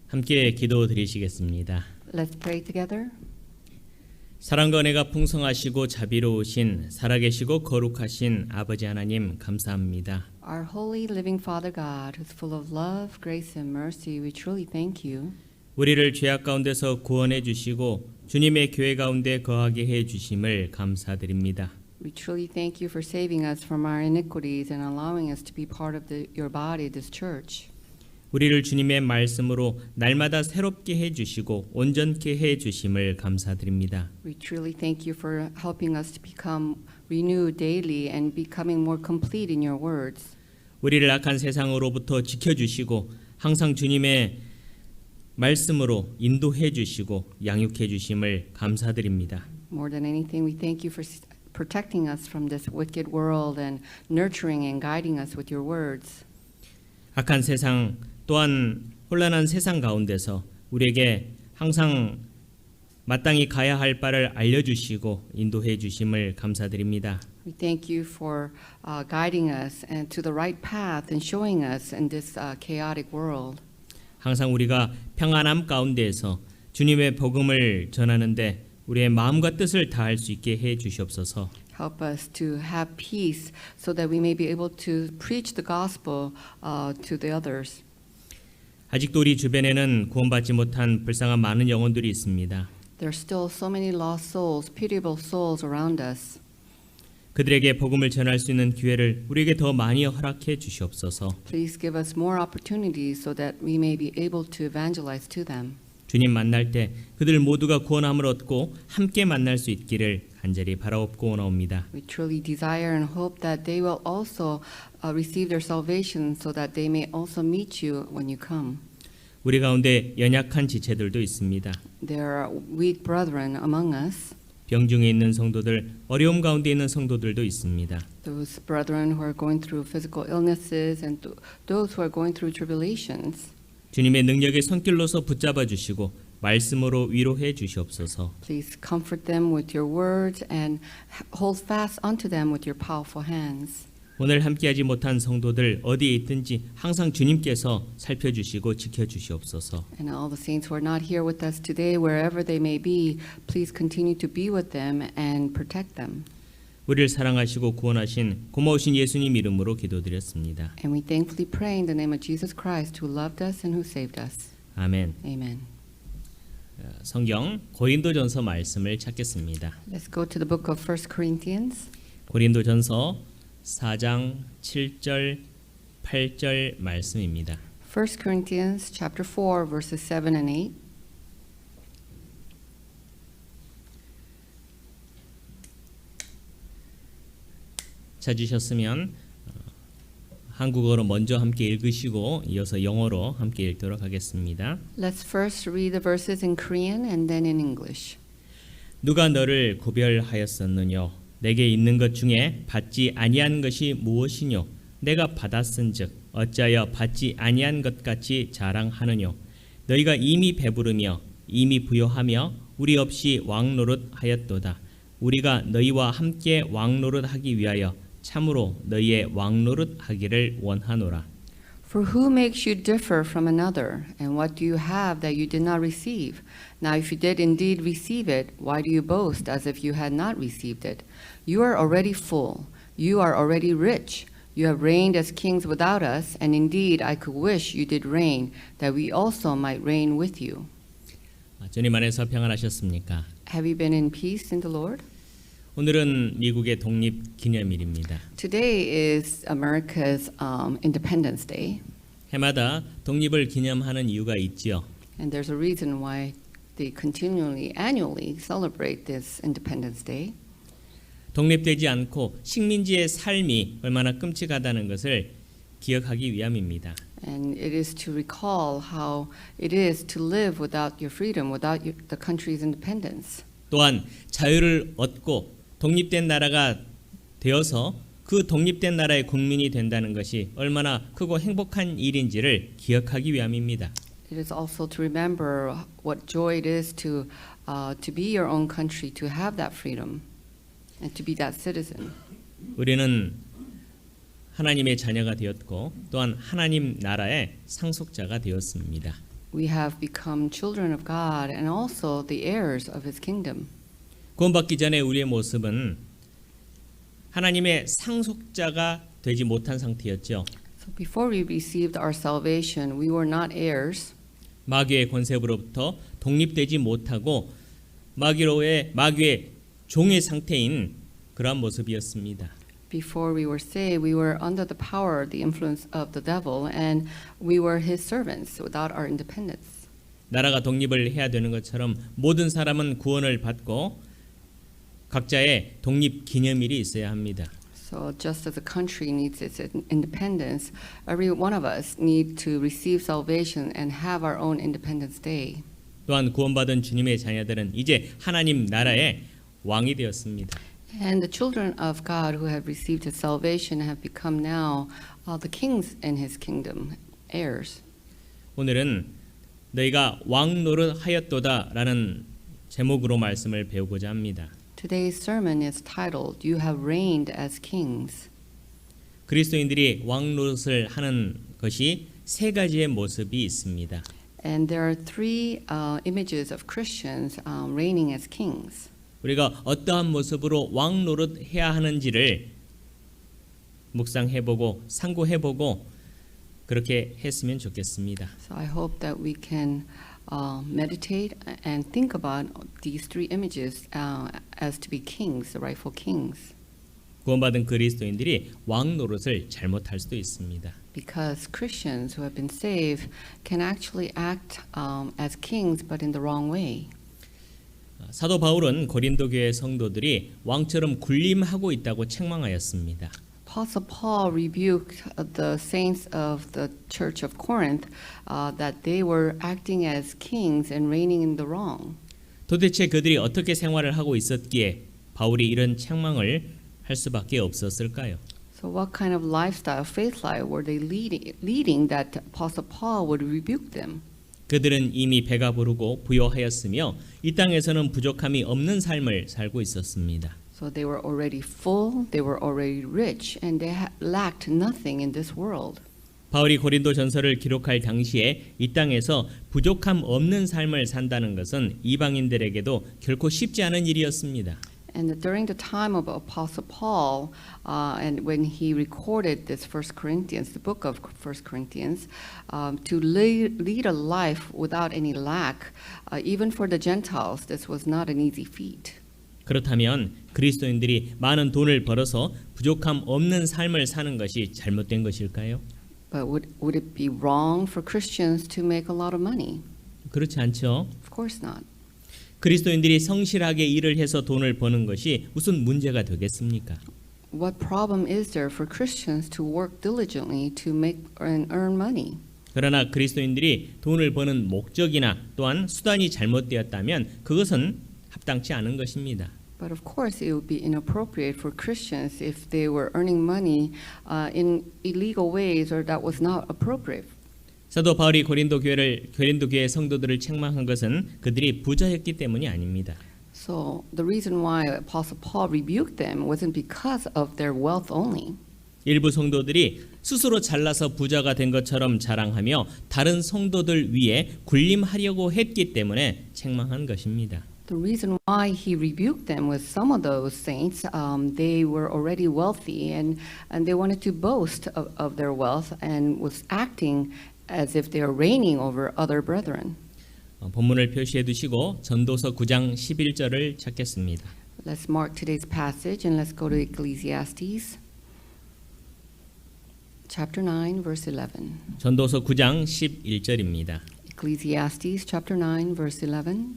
함께 기도 드리시겠습니다. Let's pray together. 사랑과 은혜가 풍성하시고 자비로우신 살아계시고 거룩하신 아버지 하나님 감사합니다. Our holy living Father God, who's full of love, grace, and mercy, we truly thank you. 우리를 죄악 가운데서 구원해 주시고 주님의 교회 가운데 거하게 해 주심을 감사드립니다. We truly thank you for saving us from our iniquities and allowing us to be part of your body, this church. 우리를 주님의 말씀으로 날마다 새롭게 해 주시고 온전케 해 주심을 감사드립니다. We truly thank you for helping us to become renewed daily and becoming more complete in your words. 우리를 악한 세상으로부터 지켜 주시고 항상 주님의 말씀으로 인도해 주시고 양육해 주심을 감사드립니다. More than anything, we thank you for protecting us from this wicked world and nurturing and guiding us with your words. 악한 세상 또한 혼란한 세상 가운데서 우리에게 항상 마땅히 가야 할 바를 알려주시고 인도해 주심을 감사드립니다. We thank you for guiding us and to the right path and showing us in this chaotic world. 항상 우리가 평안함 가운데에서 주님의 복음을 전하는데 우리의 마음과 뜻을 다할 수 있게 해 주시옵소서. Help us to have peace so that we may be able to preach the gospel to the others. 아직도 우리 주변에는 구원받지 못한 불쌍한 많은 영혼들이 있습니다. There are still so many lost souls, pitiable souls around us. 그들에게 복음을 전할 수 있는 기회를 우리에게 더 많이 허락해 주시옵소서. Please give us more opportunities so that we may be able to evangelize to them. 주님 만날 때 그들 모두가 구원함을 얻고 함께 만날 수 있기를 간절히 바라옵고 원하옵니다. We truly desire and hope that they will also receive their salvation so that they may also meet you when you come. 우리 가운데 연약한 지체들도 있습니다. There are weak brethren among us. 병중에 있는 성도들, 어려움 가운데 있는 성도들도 있습니다. Those brethren who are going through physical illnesses and those who are going through tribulations. 주님의 능력의 손길로서 붙잡아 주시고 말씀으로 위로해 주시옵소서. Please comfort them with your words and hold fast unto them with your powerful hands. 오늘 함께하지 못한 성도들 어디에 있든지 항상 주님께서 살펴주시고 지켜주시옵소서. And all the saints who are not here with us today, wherever they may be, please continue to be with them and protect them. 우리를 사랑하시고 구원하신 고마우신 예수님 이름으로 기도드렸습니다. And we thankfully pray in the name of Jesus Christ, who loved us and who saved us. 아멘. Amen. 성경 고린도전서 말씀을 찾겠습니다. Let's go to the book of 1 Corinthians. 고린도전서 4장 7절 8절 말씀입니다. 1 Corinthians chapter 4 verses 7 and 8. 찾으셨으면 한국어로 먼저 함께 읽으시고 이어서 영어로 함께 읽도록 하겠습니다. Let's first read the verses in Korean and then in English. 누가 너를 구별하였었느뇨? 내게 있는 것 중에 받지 아니한 것이 무엇이뇨? 내가 받았은즉 어찌하여 받지 아니한 것 같이 자랑하느뇨? 너희가 이미 배부르며 이미 부요하며 우리 없이 왕노릇하였도다. 우리가 너희와 함께 왕노릇하기 위하여 참으로 너희의 왕노릇하기를 원하노라. For who makes you differ from another? And what do you have that you did not receive? Now if you did indeed receive it, why do you boast as if you had not received it? You are already full. You are already rich. You have reigned as kings without us, and indeed I could wish you did reign, that we also might reign with you. 주님 안에서 평안하셨습니까? Have you been in peace in the Lord? 오늘은 미국의 독립기념일입니다. Today is America's Independence Day, 해마다 독립을 기념하는 이유가 있지요. and there's a reason why they continually, annually celebrate this Independence Day. 독립되지 않고 식민지의 삶이 얼마나 끔찍하다는 것을 기억하기 위함입니다. And it is to recall how it is to live without your freedom, without the country's independence. 또한 자유를 얻고 독립된 나라가 되어서 그 독립된 나라의 국민이 된다는 것이 얼마나 크고 행복한 일인지를 기억하기 위함입니다. It is also to remember what joy it is to be your own country, to have that freedom, and to be that citizen. 우리는 하나님의 자녀가 되었고 또한 하나님 나라의 상속자가 되었습니다. we have become children of God and also the heirs of his kingdom. 구원받기 전에 우리의 모습은 하나님의 상속자가 되지 못한 상태였죠. So before we received our salvation, we were not heirs. 마귀의 권세로부터 독립되지 못하고 마귀의 종의 상태인 그러한 모습이었습니다. Before we were saved, we were under the power, the influence of the devil, and we were his servants without our independence. 나라가 독립을 해야 되는 것처럼 모든 사람은 구원을 받고 각자의 독립 기념일이 있어야 합니다. So just as a country needs its independence, every one of us need to receive salvation and have our own Independence Day. 또한 구원받은 주님의 자녀들은 이제 하나님 나라의 왕이 되었습니다. And the children of God who have received his salvation have become now the kings in his kingdom, heirs. 오늘은 너희가 왕 노릇하였도다라는 제목으로 말씀을 배우고자 합니다. Today's sermon is titled, You have reigned as kings. 그리스도인들이 왕 노릇을 하는 것이 세 가지의 모습이 있습니다. And there are three images of Christians reigning as kings. 우리가 어떠한 모습으로 왕 노릇 해야 하는지를 묵상해보고 상고해보고 그렇게 했으면 좋겠습니다. So I hope that we can meditate and think about these three images as to be kings, the rightful kings. 구원받은 그리스도인들이 왕 노릇을 잘못할 수도 있습니다. Because Christians who have been saved can actually act as kings but in the wrong way. 사도 바울은 고린도 교회 성도들이 왕처럼 군림하고 있다고 책망하였습니다. Apostle Paul rebuked the saints of the church of Corinth that they were acting as kings and reigning in the wrong. 도대체 그들이 어떻게 생활을 하고 있었기에 바울이 이런 책망을 할 수밖에 없었을까요? So what kind of lifestyle, faith life were they leading that Apostle Paul would rebuke them? 그들은 이미 배가 부르고 부요하였으며 이 땅에서는 부족함이 없는 삶을 살고 있었습니다. So they were already full, they were already rich, and they lacked nothing in this world. 바울이 고린도 전서를 기록할 당시에 이 땅에서 부족함 없는 삶을 산다는 것은 이방인들에게도 결코 쉽지 않은 일이었습니다. And during the time of Apostle Paul, and when he recorded this First Corinthians, the book of First Corinthians, to lead a life without any lack, even for the Gentiles, this was not an easy feat. 그렇다면 그리스도인들이 많은 돈을 벌어서 부족함 없는 삶을 사는 것이 잘못된 것일까요? But would it be wrong for Christians to make a lot of money? 그렇지 않죠. Of course not. 그리스도인들이 성실하게 일을 해서 돈을 버는 것이 무슨 문제가 되겠습니까? What problem is there for Christians to work diligently to make and earn money? 그러나 그리스도인들이 돈을 버는 목적이나 또한 수단이 잘못되었다면 그것은 합당치 않은 것입니다. But of course, it would be inappropriate for Christians if they were earning money in illegal ways, or that was not appropriate. 사도 바울이 고린도 교회 성도들을 책망한 것은 그들이 부자였기 때문이 아닙니다. So the reason why Apostle Paul rebuked them wasn't because of their wealth only. 일부 성도들이 스스로 잘나서 부자가 된 것처럼 자랑하며 다른 성도들 위에 군림하려고 했기 때문에 책망한 것입니다. The reason why he rebuked them was some of those saints, they were already wealthy and they wanted to boast of their wealth and was acting as if they are reigning over other brethren. 본문을 표시해 두시고 전도서 9장 11절을 찾겠습니다. Let's mark today's passage and let's go to Ecclesiastes chapter 9 verse 11. 전도서 9장 11절입니다. Ecclesiastes chapter 9 verse 11.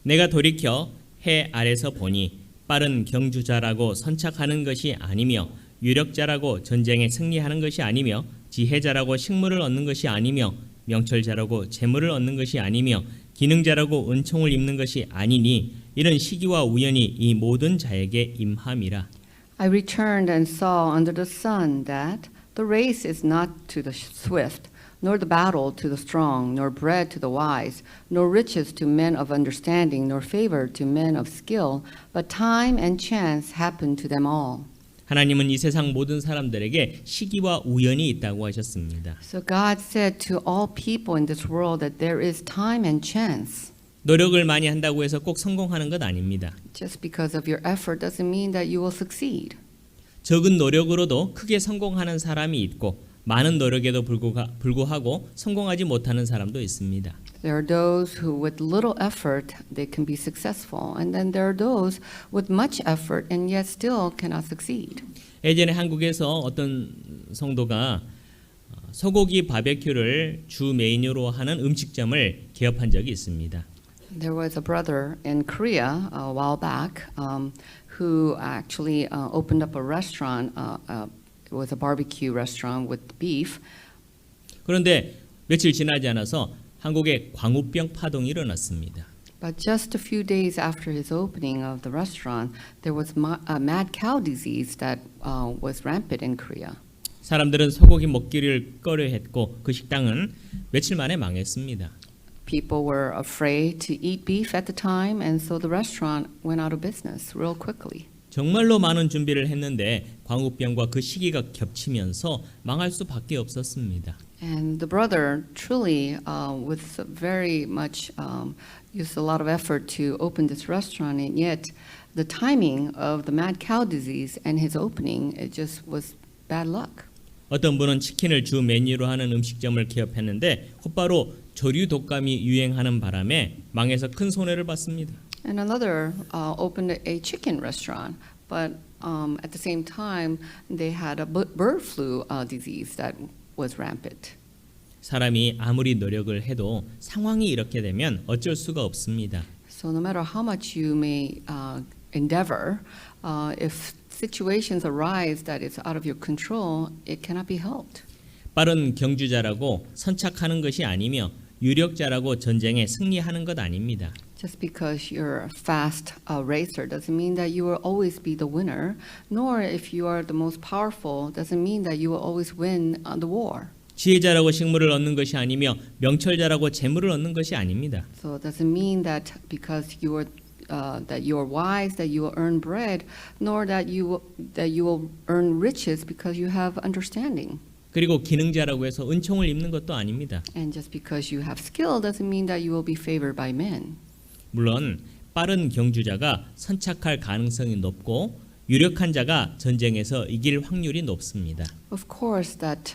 내가 돌이켜 해 아래서 보니 빠른 경주자라고 선착하는 것이 아니며 유력자라고 전쟁에 승리하는 것이 아니며 지혜자라고 식물을 얻는 것이 아니며 명철자라고 재물을 얻는 것이 아니며 기능자라고 은총을 입는 것이 아니니 이런 시기와 우연이 이 모든 자에게 임함이라. I returned and saw under the sun that the race is not to the swift, nor the battle to the strong, nor bread to the wise, nor riches to men of understanding, nor favor to men of skill, but time and chance happen to them all. 하나님은 이 세상 모든 사람들에게 시기와 우연이 있다고 하셨습니다. So God said to all people in this world that there is time and chance. 노력을 많이 한다고 해서 꼭 성공하는 것 아닙니다. Just because of your effort doesn't mean that you will succeed. 적은 노력으로도 크게 성공하는 사람이 있고 많은 노력에도 불구하고 성공하지 못하는 사람도 있습니다. There are those who with little effort they can be successful, and then there are those with much effort and yet still cannot succeed. 예전에 한국에서 어떤 성도가 소고기 바베큐를 주 메뉴로 하는 음식점을 개업한 적이 있습니다. There was a brother in Korea a while back who actually opened up a restaurant. It was a barbecue restaurant with beef. 그런데 며칠 지나지 않아서 한국에 광우병 파동이 일어났습니다. But just a few days after his opening of the restaurant, there was a mad cow disease that was rampant in Korea. 사람들은 소고기 먹기를 꺼려했고 그 식당은 며칠 만에 망했습니다. People were afraid to eat beef at the time, and so the restaurant went out of business real quickly. 정말로 많은 준비를 했는데 광우병과 그 시기가 겹치면서 망할 수밖에 없었습니다. And the brother truly, with very much, used a lot of effort to open this restaurant, and yet the timing of the mad cow disease and his opening, it just was bad luck. 어떤 분은 치킨을 주 메뉴로 하는 음식점을 개업했는데 곧바로 조류 독감이 유행하는 바람에 망해서 큰 손해를 봤습니다. And another opened a chicken restaurant, but at the same time, they had a bird flu disease that was rampant. 사람이 아무리 노력을 해도 상황이 이렇게 되면 어쩔 수가 없습니다. So no matter how much you may endeavor, if situations arise that is out of your control, it cannot be helped. 빠른 경주자라고 선착하는 것이 아니며 유력자라고 전쟁에 승리하는 것 아닙니다. Just because you're a fast racer doesn't mean that you will always be the winner, nor if you are the most powerful doesn't mean that you will always win the war. 지혜자라고 식물을 얻는 것이 아니며 명철자라고 재물을 얻는 것이 아닙니다. So it doesn't mean that because you are wise that you will earn bread, nor that you will earn riches because you have understanding. 그리고 기능자라고 해서 은총을 입는 것도 아닙니다. And just because you have skill doesn't mean that you will be favored by men. 물론 빠른 경주자가 선착할 가능성이 높고 유력한 자가 전쟁에서 이길 확률이 높습니다. Of course, that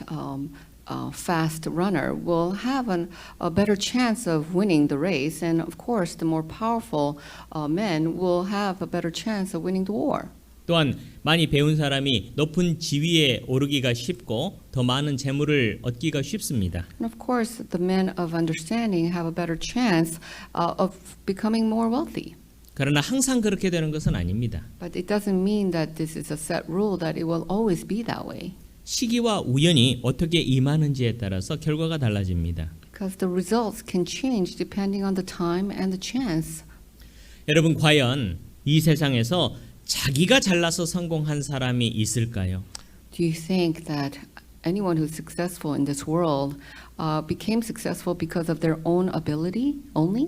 fast runner will have a better chance of winning the race, and of course, the more powerful men will have a better chance of winning the war. 또한 많이 배운 사람이 높은 지위에 오르기가 쉽고 더 많은 재물을 얻기가 쉽습니다. And of course, the men of understanding have a better chance of becoming more wealthy. 그러나 항상 그렇게 되는 것은 아닙니다. But it doesn't mean that this is a set rule that it will always be that way. 시기와 우연이 어떻게 임하는지에 따라서 결과가 달라집니다. Because the results can change depending on the time and the chance. 여러분 과연 이 세상에서 자기가 잘나서 성공한 사람이 있을까요? Do you think that anyone who's successful in this world became successful because of their own ability only?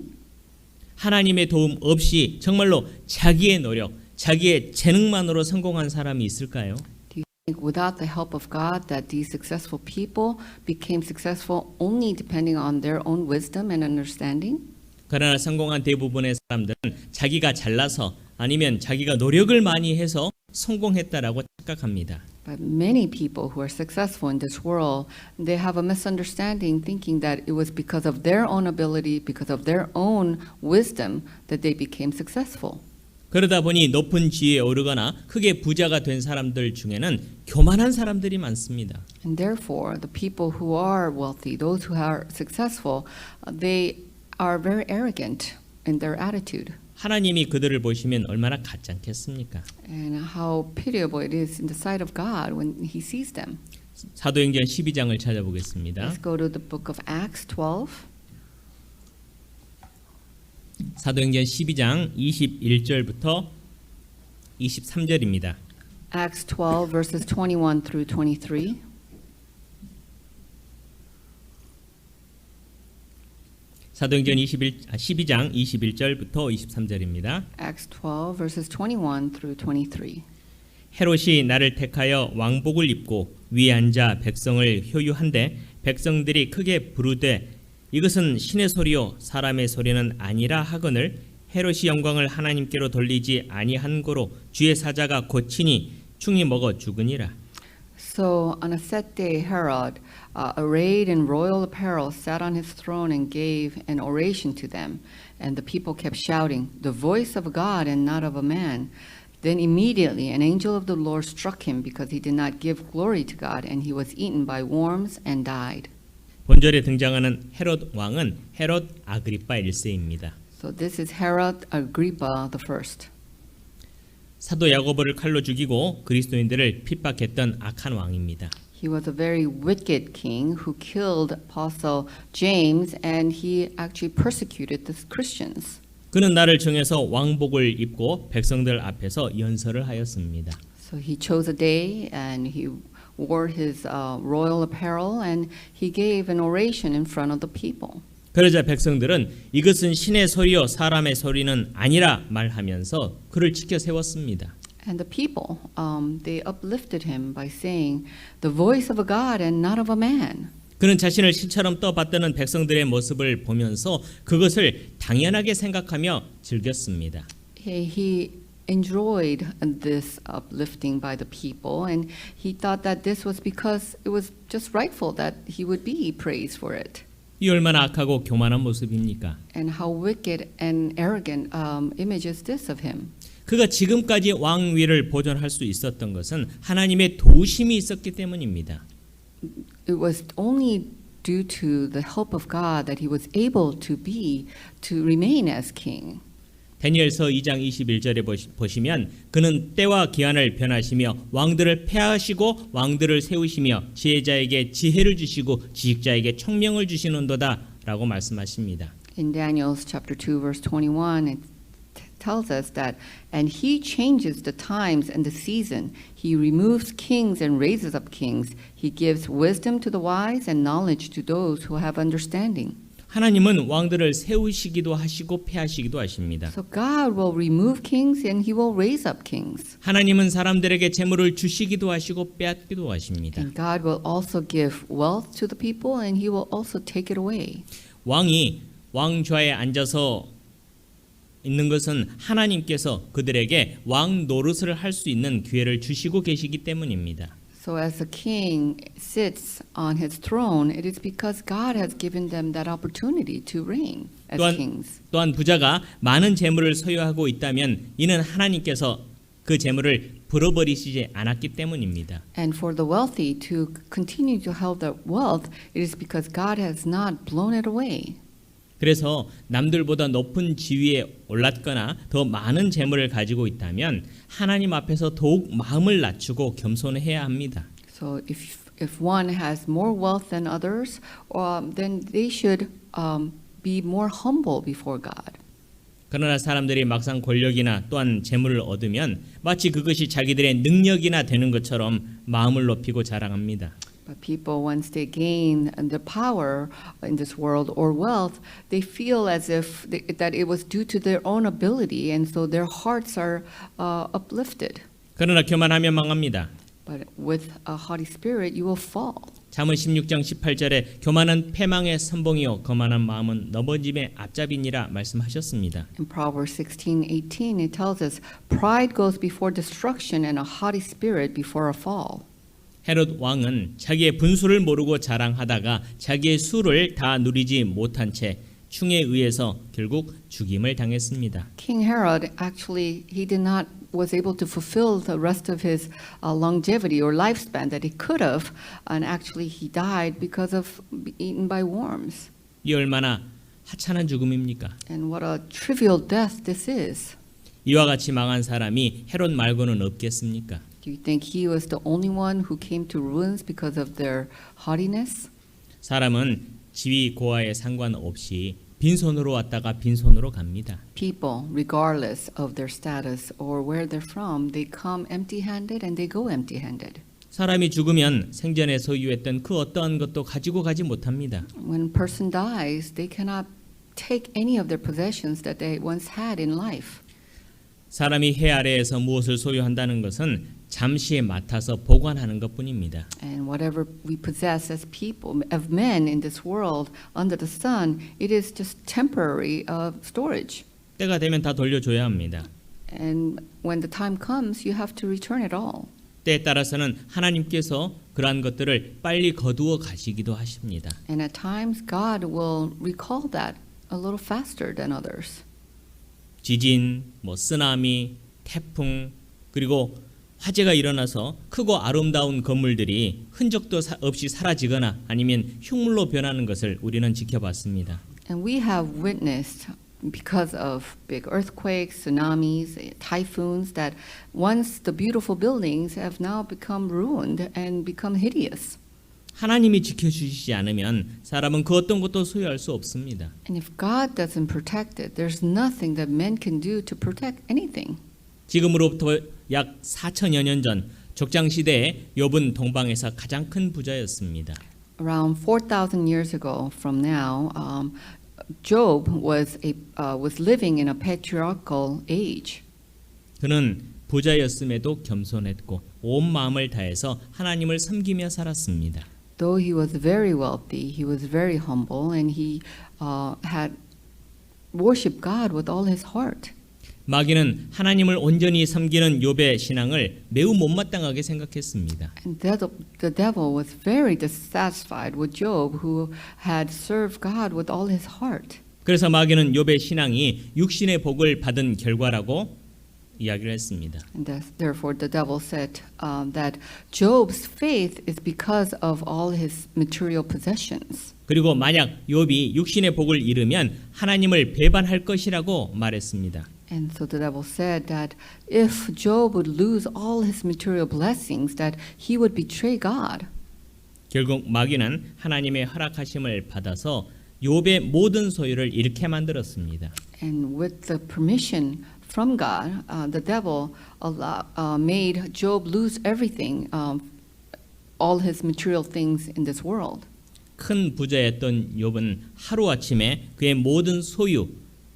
하나님의 도움 없이 정말로 자기의 노력, 자기의 재능만으로 성공한 사람이 있을까요? Do you think without the help of God that these successful people became successful only depending on their own wisdom and understanding? 그러나 성공한 대부분의 사람들은 자기가 잘나서 아니면 자기가 노력을 많이 해서 성공했다라고 착각합니다. But many people who are successful in this world, they have a misunderstanding thinking that it was because of their own ability, because of their own wisdom that they became successful. 그러다 보니 높은 지위에 오르거나 크게 부자가 된 사람들 중에는 교만한 사람들이 많습니다. And therefore, the people who are wealthy, those who are successful, they are very arrogant in their attitude. 하나님이 그들을 보시면 얼마나 가짜겠습니까? And how pitiable it is in the sight of God when He sees them. 사도행전 12장을 찾아보겠습니다. Let's go to the book of Acts 12. 사도행전 12장 21절부터 23절입니다. Acts 12, verses 21 through 23. 사도행전 12장 21절부터 23절입니다. Acts 12, verses 21 through 23. 헤롯이 나를 택하여 왕복을 입고 위에 앉아 백성을 효유한데 백성들이 크게 부르되 이것은 신의 소리요 사람의 소리는 아니라 하거늘 헤롯이 영광을 하나님께로 돌리지 아니한 고로 주의 사자가 고치니 충이 먹어 죽으니라. So on a set day, Herod, arrayed in royal apparel, sat on his throne and gave an oration to them. And the people kept shouting, "The voice of God and not of a man." Then immediately an angel of the Lord struck him because he did not give glory to God, and he was eaten by worms and died. 본절에 등장하는 헤롯 왕은 헤롯 아그리파 1세입니다. So this is Herod Agrippa the first. 사도 야고보를 칼로 죽이고 그리스도인들을 핍박했던 악한 왕입니다. He was a very wicked king who killed Apostle James, and he actually persecuted the Christians. 그는 날을 정해서 왕복을 입고 백성들 앞에서 연설을 하였습니다. So he chose a day and he wore his royal apparel and he gave an oration in front of the people. 그러자 백성들은 이것은 신의 소리요 사람의 소리는 아니라 말하면서 그를 지켜 세웠습니다. And the people, they uplifted him by saying, "The voice of a God and not of a man." 그는 자신을 신처럼 떠받드는 백성들의 모습을 보면서 그것을 당연하게 생각하며 즐겼습니다. He enjoyed this uplifting by the people, and he thought that this was because it was just rightful that he would be praised for it. 이 얼마나 악하고 교만한 모습입니까? And how wicked and arrogant image is this of him? 그가 지금까지 왕위를 보존할 수 있었던 것은 하나님의 도우심이 있었기 때문입니다. It was only due to the help of God that he was able to remain as king. 다니엘서 2장 21절에 보시면 그는 때와 기한을 변하시며 왕들을 폐하시고 왕들을 세우시며 지혜자에게 지혜를 주시고 지식자에게 총명을 주시는도다 라고 말씀하십니다. In Daniel chapter 2 verse 21 it tells us that and he changes the times and the season. He removes kings and raises up kings. He gives wisdom to the wise and knowledge to those who have understanding. 하나님은 왕들을 세우시기도 하시고 폐하시기도 하십니다. So God will remove kings and he will raise up kings. 하나님은 사람들에게 재물을 주시기도 하시고 빼앗기도 하십니다. And God will also give wealth to the people and he will also take it away. 왕이 왕좌에 앉아서 있는 것은 하나님께서 그들에게 왕 노릇을 할 수 있는 기회를 주시고 계시기 때문입니다. So as a king sits on his throne, it is because God has given them that opportunity to reign as kings. 또한 부자가 많은 재물을 소유하고 있다면 이는 하나님께서 그 재물을 불어버리시지 않았기 때문입니다. And for the wealthy to continue to hold that wealth, it is because God has not blown it away. 그래서 남들보다 높은 지위에 올랐거나 더 많은 재물을 가지고 있다면 하나님 앞에서 더욱 마음을 낮추고 겸손해야 합니다. So if one has more wealth than others, then they should be more humble before God. 그러나 사람들이 막상 권력이나 또한 재물을 얻으면 마치 그것이 자기들의 능력이나 되는 것처럼 마음을 높이고 자랑합니다. But people, once they gain the power in this world or wealth, they feel as if that it was due to their own ability, and so their hearts are uplifted. 그러나 교만하면 망합니다. But with a haughty spirit, you will fall. 잠언 16장 18절에 교만은 패망의 선봉이요 거만한 마음은 넘어짐의 앞잡이니라 말씀하셨습니다. In Proverbs 16:18, it tells us, "Pride goes before destruction, and a haughty spirit before a fall." 헤롯 왕은 자기의 분수를 모르고 자랑하다가 자기의 수를 다 누리지 못한 채 충에 의해서 결국 죽임을 당했습니다. King Herod actually was able to fulfill the rest of his longevity or lifespan that he could have, and actually he died because of eaten by worms. 이 얼마나 하찮은 죽음입니까? And what a trivial death this is. 이와 같이 망한 사람이 헤롯 말고는 없겠습니까? Do you think he was the only one who came to ruins because of their haughtiness? 사람은 지위 고하에 상관없이 빈손으로 왔다가 빈손으로 갑니다. People, regardless of their status or where they're from, they come empty-handed and they go empty-handed. 사람이 죽으면 생전에 소유했던 그 어떠한 것도 가지고 가지 못합니다. When a person dies, they cannot take any of their possessions that they once had in life. 사람이 해 아래에서 무엇을 소유한다는 것은 잠시 맡아서 보관하는 것뿐입니다. And whatever we possess as people, of men in this world under the sun, it is just temporary storage. 때가 되면 다 돌려줘야 합니다. And when the time comes, you have to return it all. 때에 따라서는 하나님께서 그러한 것들을 빨리 거두어 가시기도 하십니다. And at times, God will recall that a little faster than others. 지진, 쓰나미, 태풍, 그리고 화재가 일어나서 크고 아름다운 건물들이 흔적도 없이 사라지거나 아니면 흉물로 변하는 것을 우리는 지켜봤습니다. And we have witnessed, because of big earthquakes, tsunamis, typhoons, that once the beautiful buildings have now become ruined and become hideous. 하나님이 지켜주시지 않으면 사람은 그 어떤 것도 소유할 수 없습니다. And if God doesn't protect it, there's nothing that men can do to protect anything. 지금으로부터 약 4천여 년 전 족장 시대에 욥은 동방에서 가장 큰 부자였습니다. Around 4,000 years ago from now, Job was living in a patriarchal age. 그는 부자였음에도 겸손했고 온 마음을 다해서 하나님을 섬기며 살았습니다. Though he was very wealthy, he was very humble, and he had worshipped God with all his heart. 마귀는 하나님을 온전히 섬기는 욥의 신앙을 매우 못마땅하게 생각했습니다. And the devil was very dissatisfied with Job, who had served God with all his heart. 그래서 마귀는 욥의 신앙이 육신의 복을 받은 결과라고 이야기를 했습니다. And therefore the devil said that Job's faith is because of all his material possessions. 그리고 만약 욥이 육신의 복을 잃으면 하나님을 배반할 것이라고 말했습니다. And so the devil said that if Job would lose all his material blessings, that he would betray God. 결국 마귀는 하나님의 허락하심을 받아서 욥의 모든 소유를 잃게 만들었습니다. And with the permission from God, the devil made Job lose everything, all his material things in this world. 큰 부자였던 욥은 하루아침에 그의 모든 소유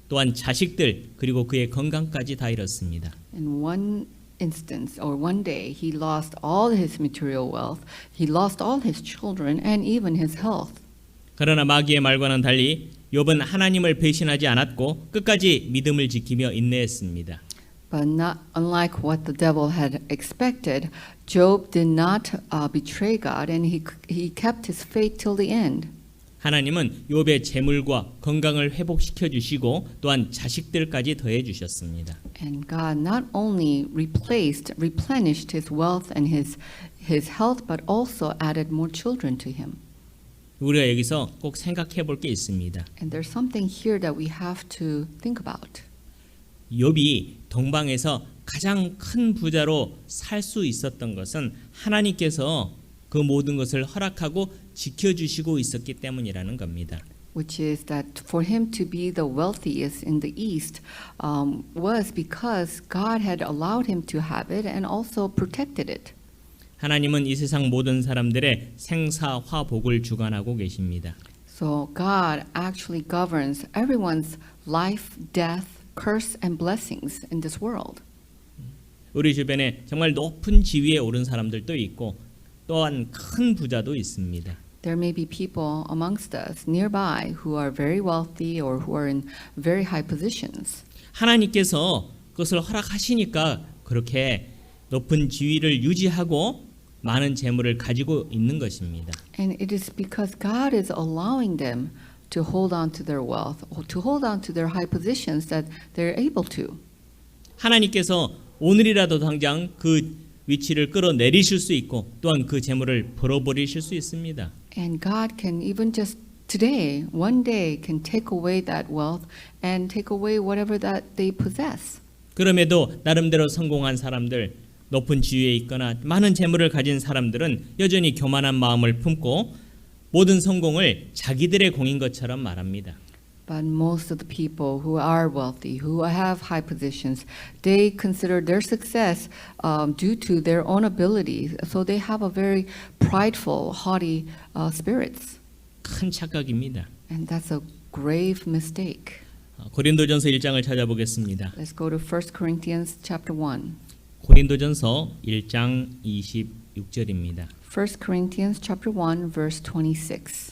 또한 자식들 그리고 그의 건강까지 다 잃었습니다. In one instance or one day, he lost all his material wealth, he lost all his children, and even his health. 그러나 마귀의 말과는 달리 욥은 하나님을 배신하지 않았고 끝까지 믿음을 지키며 인내했습니다. But not unlike what the devil had expected, Job did not betray God, and he kept his faith till the end. 하나님은 욥의 재물과 건강을 회복시켜 주시고 또한 자식들까지 더해 주셨습니다. And God not only replenished his wealth and his health, but also added more children to him. 우리가 여기서 꼭 생각해 볼 게 있습니다. And there's something here that we have to think about. 욥이 동방에서 가장 큰 부자로 살 수 있었던 것은 하나님께서 그 모든 것을 허락하고 지켜주시고 있었기 때문이라는 겁니다. Which is that for him to be the wealthiest in the East was because God had allowed him to have it and also protected it. 하나님은 이 세상 모든 사람들의 생사화복을 주관하고 계십니다. So God actually governs everyone's life, death, curse, and blessings in this world. 우리 주변에 정말 높은 지위에 오른 사람들도 있고 또한 큰 부자도 있습니다. There may be people amongst us nearby who are very wealthy or who are in very high positions. 하나님께서 그것을 허락하시니까 그렇게 높은 지위를 유지하고 많은 재물을 가지고 있는 것입니다. And it is because God is allowing them to hold on to their wealth or to hold on to their high positions that they're able to. 하나님께서 오늘이라도 당장 그 위치를 끌어내리실 수 있고 또한 그 재물을 벌어버리실 수 있습니다. And God can even just today, one day, can take away that wealth and take away whatever that they possess. 그럼에도 나름대로 성공한 사람들, 높은 지위에 있거나 많은 재물을 가진 사람들은 여전히 교만한 마음을 품고 모든 성공을 자기들의 공인 것처럼 말합니다. But most of the people who are wealthy, who have high positions, they consider their success due to their own abilities. So they have a very prideful, haughty spirits. 큰 착각입니다. And that's a grave mistake. 고린도전서 1장을 찾아보겠습니다. Let's go to 1 Corinthians chapter 1. 고린도전서 1장 26절입니다. 1 Corinthians chapter 1 verse 26.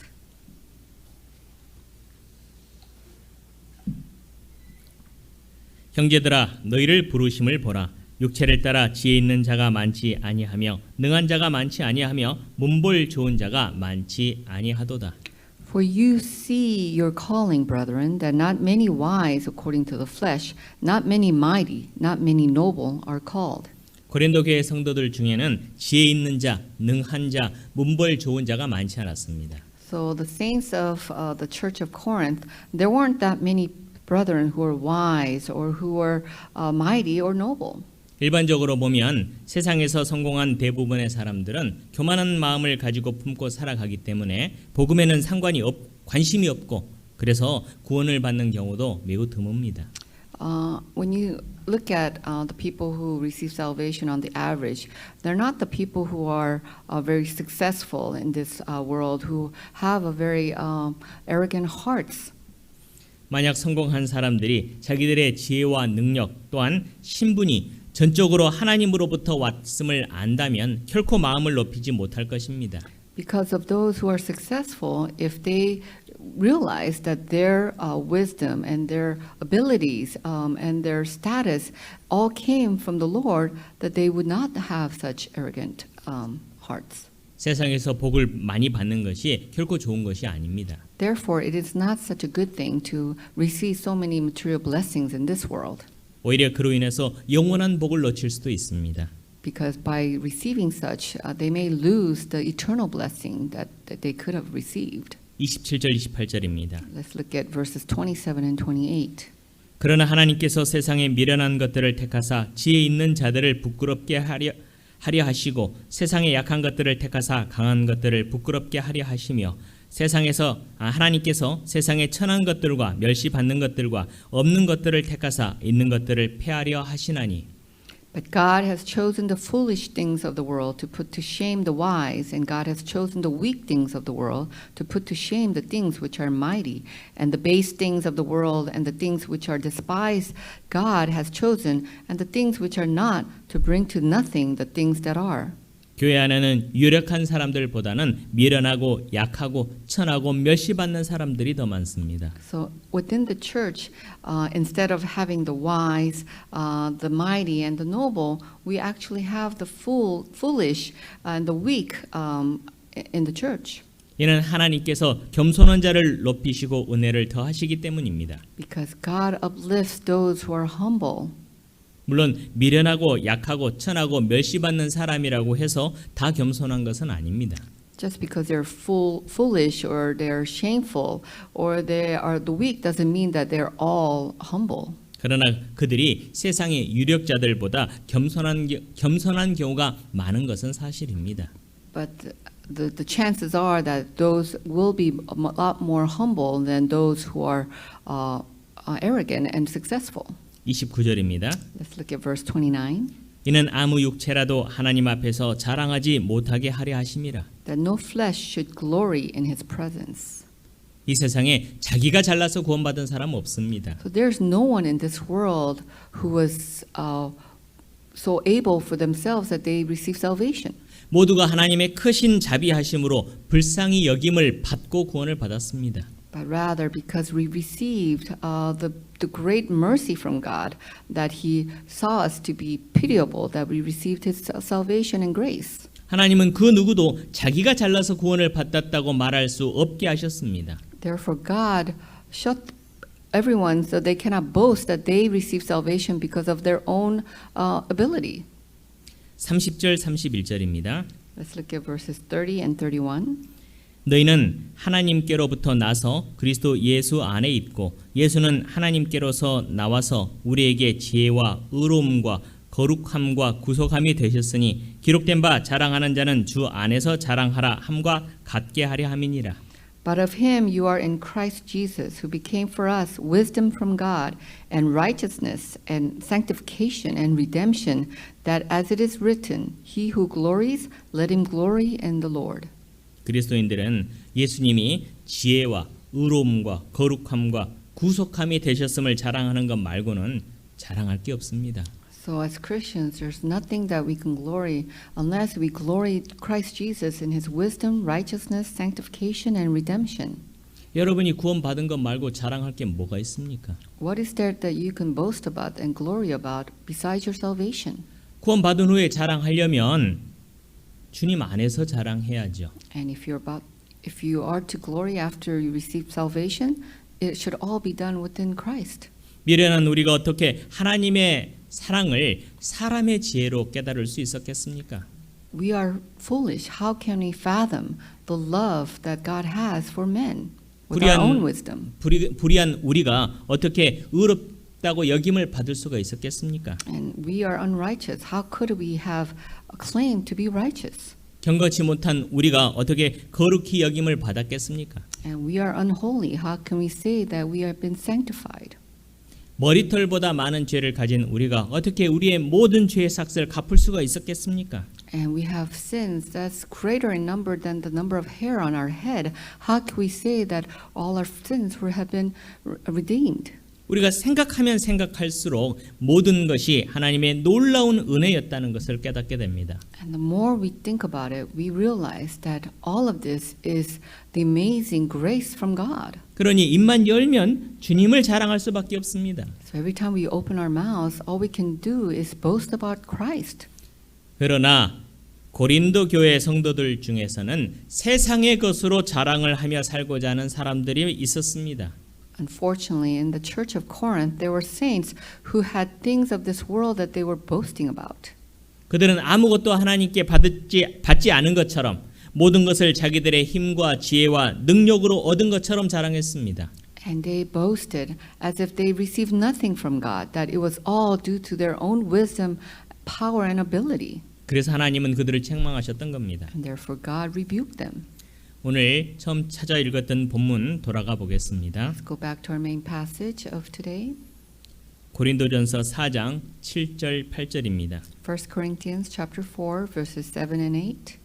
형제들아 너희를 부르심을 보라. 육체를 따라 지혜 있는 자가 많지 아니하며 능한 자가 많지 아니하며 문볼 좋은 자가 많지 아니하도다. For you see your calling, brethren, that not many wise according to the flesh, not many mighty, not many noble are called. 고린도 교회 성도들 중에는 지혜 있는 자, 능한 자, 문벌 좋은 자가 많지 않았습니다. So the saints of the church of Corinth, there weren't that many brethren who were wise or who were mighty or noble. 일반적으로 보면 세상에서 성공한 대부분의 사람들은 교만한 마음을 가지고 품고 살아가기 때문에 복음에는 관심이 없고 그래서 구원을 받는 경우도 매우 드뭅니다. When you look at the people who receive salvation on the average, they're not the people who are very successful in this world, who have a very arrogant hearts. 만약 성공한 사람들이 자기들의 지혜와 능력 또한 신분이 전적으로 하나님으로부터 왔음을 안다면 결코 마음을 높이지 못할 것입니다. Because of those who are successful, if they realize that their wisdom and their abilities and their status all came from the Lord, that they would not have such arrogant hearts. 세상에서 복을 많이 받는 것이 결코 좋은 것이 아닙니다. Therefore, it is not such a good thing to receive so many material blessings in this world. 오히려 그로 인해서 영원한 복을 놓칠 수도 있습니다. Because by receiving such, they may lose the eternal blessing that they could have received. 27절 28절입니다. Let's look at verses 27 and 28. 그러나 하나님께서 세상의 미련한 것들을 택하사 지혜 있는 자들을 부끄럽게 하려 하시고 세상의 약한 것들을 택하사 강한 것들을 부끄럽게 하려 하시며 하나님께서 세상의 천한 것들과 멸시받는 것들과 없는 것들을 택하사 있는 것들을 폐하려 하시나니 But God has chosen the foolish things of the world to put to shame the wise, and God has chosen the weak things of the world to put to shame the things which are mighty, and the base things of the world and the things which are despised God has chosen, and the things which are not, to bring to nothing the things that are. 교회 안에는 유력한 사람들보다는 미련하고 약하고 천하고 멸시받는 사람들이 더 많습니다. So within the church, instead of having the wise, the mighty, and the noble, we actually have the foolish and the weak in the church. 이는 하나님께서 겸손한 자를 높이시고 은혜를 더하시기 때문입니다. Because God uplifts those who are humble. 물론 미련하고 약하고 천하고 멸시받는 사람이라고 해서 다 겸손한 것은 아닙니다. Just because they're foolish or they're shameful or they are the weak doesn't mean that they're all humble. 그러나 그들이 세상의 유력자들보다 겸손한 경우가 많은 것은 사실입니다. But the chances are that those will be a lot more humble than those who are arrogant and successful. 29절입니다. Let's look at verse 29. 이는 아무 육체라도 하나님 앞에서 자랑하지 못하게 하려 하심이라. That no flesh should glory in his presence. 이 세상에 자기가 잘나서 구원받은 사람 없습니다. So there's no one in this world who was so able for themselves that they receive salvation. 모두가 하나님의 크신 자비하심으로 불쌍히 여김을 받고 구원을 받았습니다. But rather because we received the great mercy from God, that He saw us to be pitiable, that we received His salvation and grace. 하나님은 그 누구도 자기가 잘나서 구원을 받았다고 말할 수 없게 하셨습니다. Therefore God shut everyone so they cannot boast that they received salvation because of their own ability. 30절 31절입니다. Let's look at verses 30 and 31. 너희는 하나님께로부터 나서 그리스도 예수 안에 있고 예수는 하나님께로서 나와서 우리에게 지혜와 의로움과 거룩함과 구속함이 되셨으니 기록된 바 자랑하는 자는 주 안에서 자랑하라 함과 같게 하려 함이니라. But of him you are in Christ Jesus, who became for us wisdom from God, and righteousness, and sanctification, and redemption, that as it is written, he who glories, let him glory in the Lord. 그리스도인들은 예수님이 지혜와 의로움과 거룩함과 구속함이 되셨음을 자랑하는 것 말고는 자랑할 게 없습니다. So as Christians, there's nothing that we can glory unless we glory Christ Jesus in his wisdom, righteousness, sanctification, and redemption. 여러분이 구원받은 것 말고 자랑할 게 뭐가 있습니까? What is there that you can boast about and glory about besides your salvation? 구원받은 후에 자랑하려면 주님 안에서 자랑해야죠. And if you are to glory after you receive salvation, it should all be done within Christ. 미련한 우리가 어떻게 하나님의 사랑을 사람의 지혜로 깨달을 수 있었겠습니까? We are foolish. How can we fathom the love that God has for men with our own wisdom? 불의한 우리가 어떻게 의롭다고 여김을 받을 수가 있었겠습니까? And we are unrighteous. How could we have a claim to be righteous? 경건치 못한 우리가 어떻게 거룩히 여김을 받았겠습니까? And we are unholy. How can we say that we have been sanctified? 머리털보다 많은 죄를 가진 우리가 어떻게 우리의 모든 죄의 삭을 갚을 수가 있었겠습니까? And we have sins that's greater in number than the number of hair on our head. How can we say that all our sins have been redeemed? 우리가 생각하면 생각할수록 모든 것이 하나님의 놀라운 은혜였다는 것을 깨닫게 됩니다. And the more we think about it, we realize that all of this is the amazing grace from God. 그러니 입만 열면 주님을 자랑할 수밖에 없습니다. So every time we open our mouths, all we can do is boast about Christ. 그러나 고린도 교회 성도들 중에서는 세상의 것으로 자랑을 하며 살고자 하는 사람들이 있었습니다. Unfortunately, in the church of Corinth, there were saints who had things of this world that they were boasting about. 그들은 아무것도 하나님께 받지 않은 것처럼 모든 것을 자기들의 힘과 지혜와 능력으로 얻은 것처럼 자랑했습니다. And they boasted as if they received nothing from God, that it was all due to their own wisdom, power, and ability. 그래서 하나님은 그들을 책망하셨던 겁니다. And therefore God rebuked them. 오늘 처음 찾아 읽었던 본문 돌아가 보겠습니다. Let's go back to our main passage of today. 고린도전서 4장 7절 8절입니다. 1 Corinthians chapter 4 verses 7 and 8.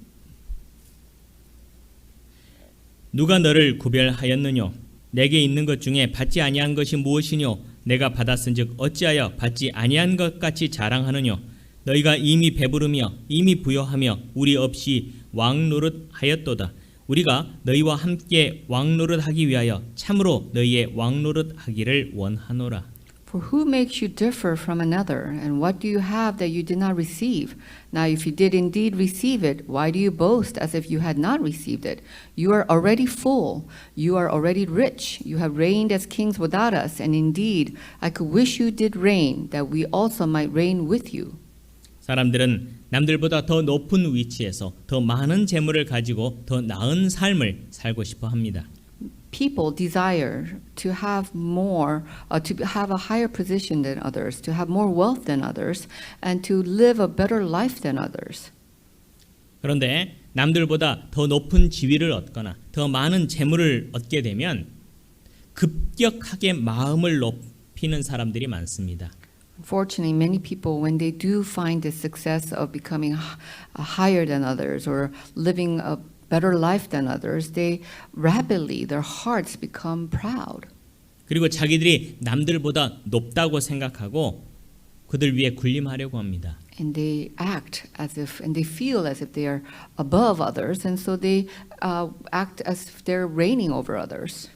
누가 너를 구별하였느뇨? 내게 있는 것 중에 받지 아니한 것이 무엇이뇨? 내가 받았은즉 어찌하여 받지 아니한 것 같이 자랑하느뇨? 너희가 이미 배부르며 이미 부요하며 우리 없이 왕노릇하였도다. 우리가 너희와 함께 왕노릇하기 위하여 참으로 너희의 왕노릇하기를 원하노라. For who makes you differ from another? And what do you have that you did not receive? Now if you did indeed receive it, why do you boast as if you had not received it? You are already full. You are already rich. You have reigned as kings without us. And indeed, I could wish you did reign, that we also might reign with you. 사람들은 남들보다 더 높은 위치에서 더 많은 재물을 가지고 더 나은 삶을 살고 싶어 합니다. People desire to have more, to have a higher position than others, to have more wealth than others, and to live a better life than others. 그런데 남들보다 더 높은 지위를 얻거나 더 많은 재물을 얻게 되면 급격하게 마음을 높이는 사람들이 많습니다. Unfortunately, many people, when they do find the success of becoming higher than others or living a better life than others, they rapidly, their hearts become proud. 그리고 자기들이 남들보다 높다고 생각하고 그들 위에 군림하려고 합니다. And they act as if, and they feel as if they are above others, and so they act as if they're reigning over others.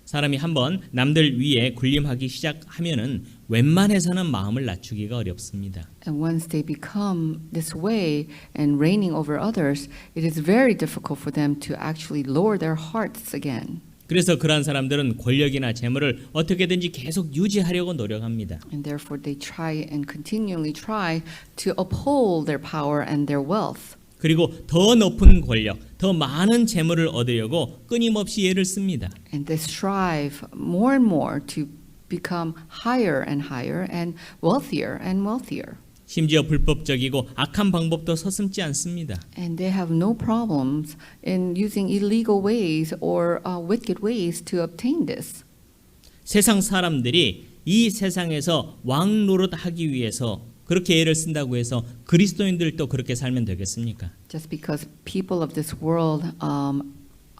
사람이 한번 남들 위에 군림하기 시작하면은 웬만해서는 마음을 낮추기가 어렵습니다. And once they become this way and reigning over others, it is very difficult for them to actually lower their hearts again. 그래서 그러한 사람들은 권력이나 재물을 어떻게든지 계속 유지하려고 노력합니다. And therefore they try and continually try to uphold their power and their wealth. 그리고 더 높은 권력, 더 많은 재물을 얻으려고 끊임없이 애를 씁니다. And they strive more and more to become higher and higher and wealthier. 심지어 불법적이고 악한 방법도 서슴지 않습니다. And they have no problems in using illegal ways or wicked ways to obtain this. 세상 사람들이 이 세상에서 왕 노릇하기 위해서 그렇게 애를 쓴다고 해서 그리스도인들도 그렇게 살면 되겠습니까? Just because people of this world